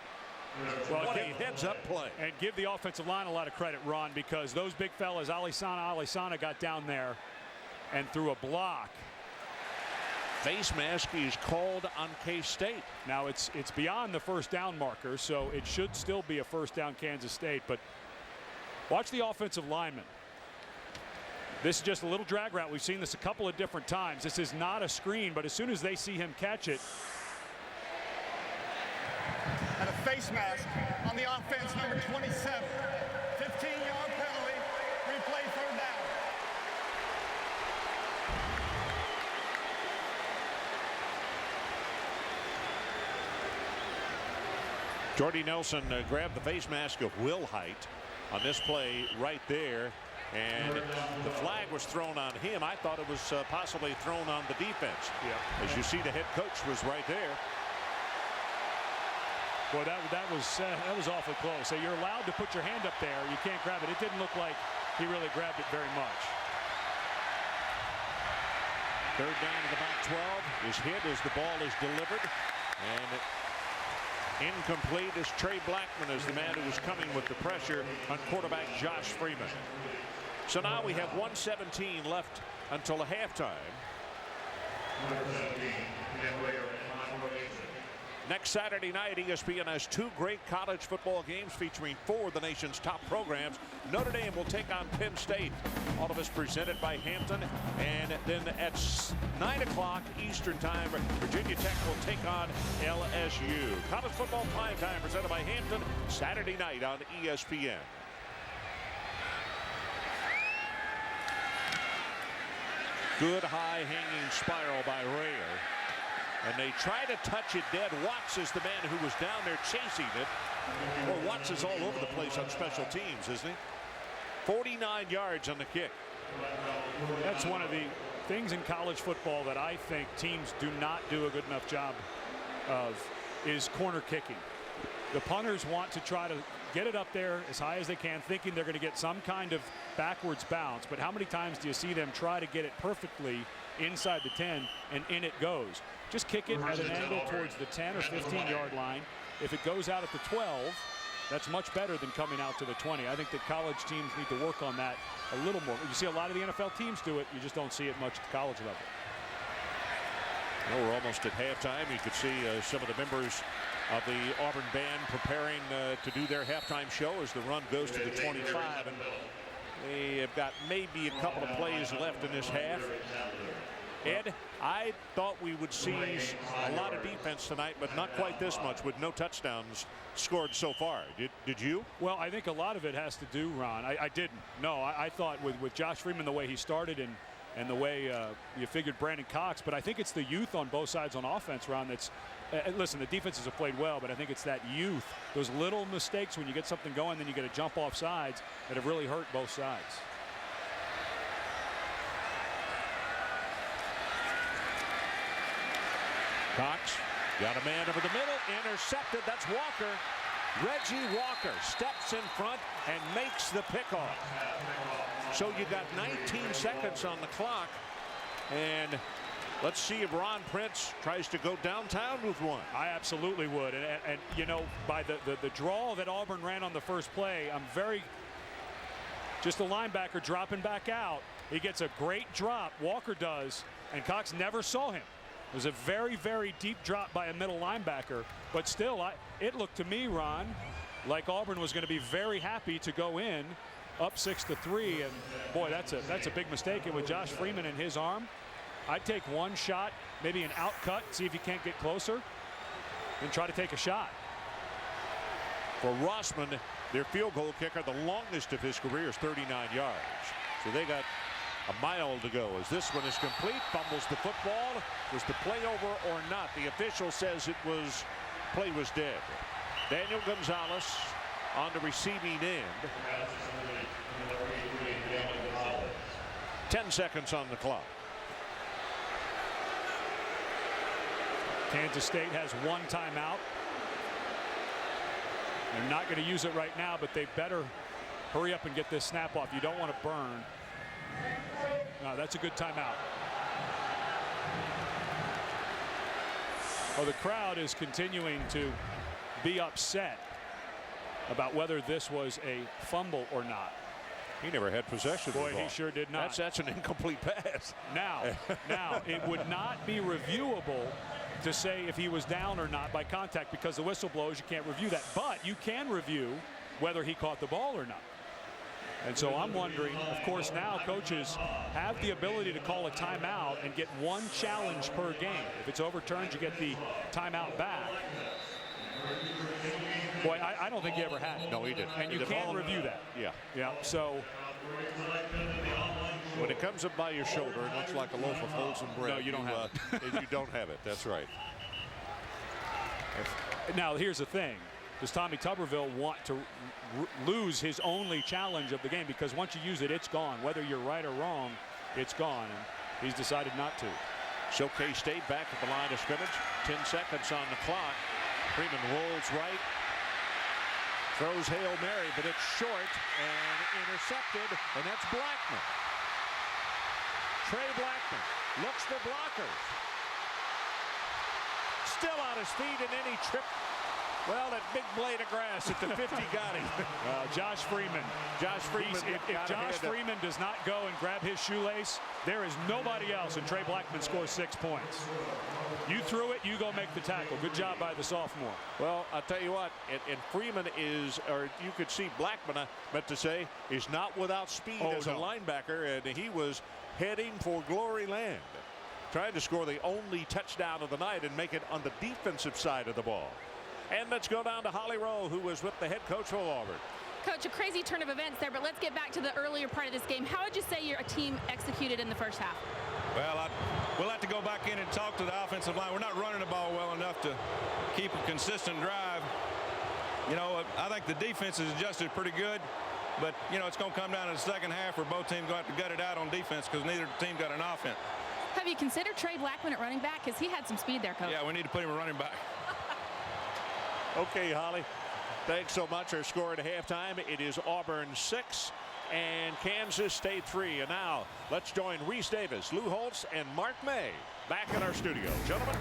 Well, what a heads-up play. And give the offensive line a lot of credit, Ron, because those big fellas, Alisana got down there and threw a block. Face mask is called on K-State. Now it's beyond the first down marker, so it should still be a first down Kansas State. But watch the offensive lineman. This is just a little drag route. We've seen this a couple of different times. This is not a screen, but as soon as they see him catch it. And a face mask on the offense, number 27. 15-yard penalty. Replay third down. Jordy Nelson grabbed the face mask of Will Height on this play right there, and the flag was thrown on him. I thought it was possibly thrown on the defense. Yeah. As you see, the head coach was right there. Boy, that was awfully close. So you're allowed to put your hand up there. You can't grab it. It didn't look like he really grabbed it very much. Third down at about 12 is hit as the ball is delivered, and incomplete as Trey Blackman is the man who was coming with the pressure on quarterback Josh Freeman. So now we have 1:17 left until the halftime. Next Saturday night, ESPN has 2 great college football games featuring 4 of the nation's top programs. Notre Dame will take on Penn State. All of us presented by Hampton. And then at 9 o'clock Eastern Time, Virginia Tech will take on LSU. College football primetime presented by Hampton, Saturday night on ESPN. Good high hanging spiral by Rayer. And they try to touch it dead. Watts is the man who was down there chasing it. Well, Watts is all over the place on special teams, isn't he? 49 yards on the kick. That's one of the things in college football that I think teams do not do a good enough job of is corner kicking. The punters want to try to get it up there as high as they can, thinking they're going to get some kind of backwards bounce. But how many times do you see them try to get it perfectly inside the 10 and in it goes? Just kick it at an angle towards the 10 or 15-yard line. If it goes out at the 12, that's much better than coming out to the 20. I think that college teams need to work on that a little more. You see a lot of the NFL teams do it. You just don't see it much at the college level. Well, we're almost at halftime. You could see some of the members of the Auburn band preparing to do their halftime show as the run goes to the 25. And they have got maybe a couple of plays left in this half. Ed, I thought we would see a lot of defense tonight, but not quite this much with no touchdowns scored so far. Did you? Well, I think a lot of it has to do, Ron. I didn't. No, I thought with Josh Freeman, the way he started, and and the way you figured Brandon Cox, but I think it's the youth on both sides on offense, Ron, that's listen, the defenses have played well, but I think it's that youth, those little mistakes when you get something going, then you get a jump off sides that have really hurt both sides. Cox got a man over the middle, intercepted. That's Walker. Reggie Walker steps in front and makes the pickoff. So you got 19 seconds on the clock, and let's see if Ron Prince tries to go downtown with one. I absolutely would, and you know, by the draw that Auburn ran on the first play, I'm very just a linebacker dropping back out. He gets a great drop, Walker does, and Cox never saw him. It was a very, very deep drop by a middle linebacker, but still, it looked to me, Ron, like Auburn was going to be very happy to go in up 6-3, and boy, that's a big mistake. And with Josh Freeman in his arm, I'd take one shot, maybe an out cut, see if you can't get closer, and try to take a shot. For Rossman, their field goal kicker, the longest of his career is 39 yards. So they got a mile to go as this one is complete. Fumbles the football. Was the play over or not? The official says play was dead. Daniel Gonzalez on the receiving end. 10 seconds on the clock. Kansas State has one timeout. They're not going to use it right now, but they better hurry up and get this snap off. You don't want to burn. No, that's a good timeout. Well, the crowd is continuing to be upset about whether this was a fumble or not. He never had possession. Boy, he sure did not. That's an incomplete pass. Now, it would not be reviewable to say if he was down or not by contact, because the whistle blows. You can't review that, but you can review whether he caught the ball or not. And so I'm wondering, of course, now coaches have the ability to call a timeout and get one challenge per game. If it's overturned, you get the timeout back. Boy, I don't think he ever had it. No, he didn't. And you can't review that. Yeah. So when it comes up by your shoulder, it looks like a loaf of frozen bread. No, you don't have it. You don't have it. That's right. Now, here's the thing. Does Tommy Tuberville want to lose his only challenge of the game? Because once you use it, it's gone. Whether you're right or wrong, it's gone. And he's decided not to. So K-State back at the line of scrimmage. 10 seconds on the clock. Freeman rolls right. Throws Hail Mary, but it's short and intercepted. And that's Blackman. Trey Blackman looks for blockers. Still on his feet, and then he tripped. Well, that big blade of grass at the 50 got him. Josh Freeman. If Josh Freeman does not go and grab his shoelace, there is nobody else, and Trey Blackman scores 6 points. You threw it, you go make the tackle. Good job by the sophomore. Well, I'll tell you what, and Freeman is, or you could see Blackman, I meant to say, is not without speed as a linebacker, and he was heading for glory land. Trying to score the only touchdown of the night and make it on the defensive side of the ball. And let's go down to Holly Rowe, who was with the head coach for Auburn. Coach, a crazy turn of events there, but let's get back to the earlier part of this game. How would you say your team executed in the first half? Well, we'll have to go back in and talk to the offensive line. We're not running the ball well enough to keep a consistent drive. You know, I think the defense has adjusted pretty good, but, you know, it's going to come down to the second half where both teams going to have to gut it out on defense because neither team got an offense. Have you considered Trey Blackman at running back? Because he had some speed there, Coach. Yeah, we need to put him at running back. Okay, Holly. Thanks so much. Our score at halftime, it is Auburn 6 and Kansas State 3. And now let's join Reese Davis, Lou Holtz, and Mark May back in our studio. Gentlemen.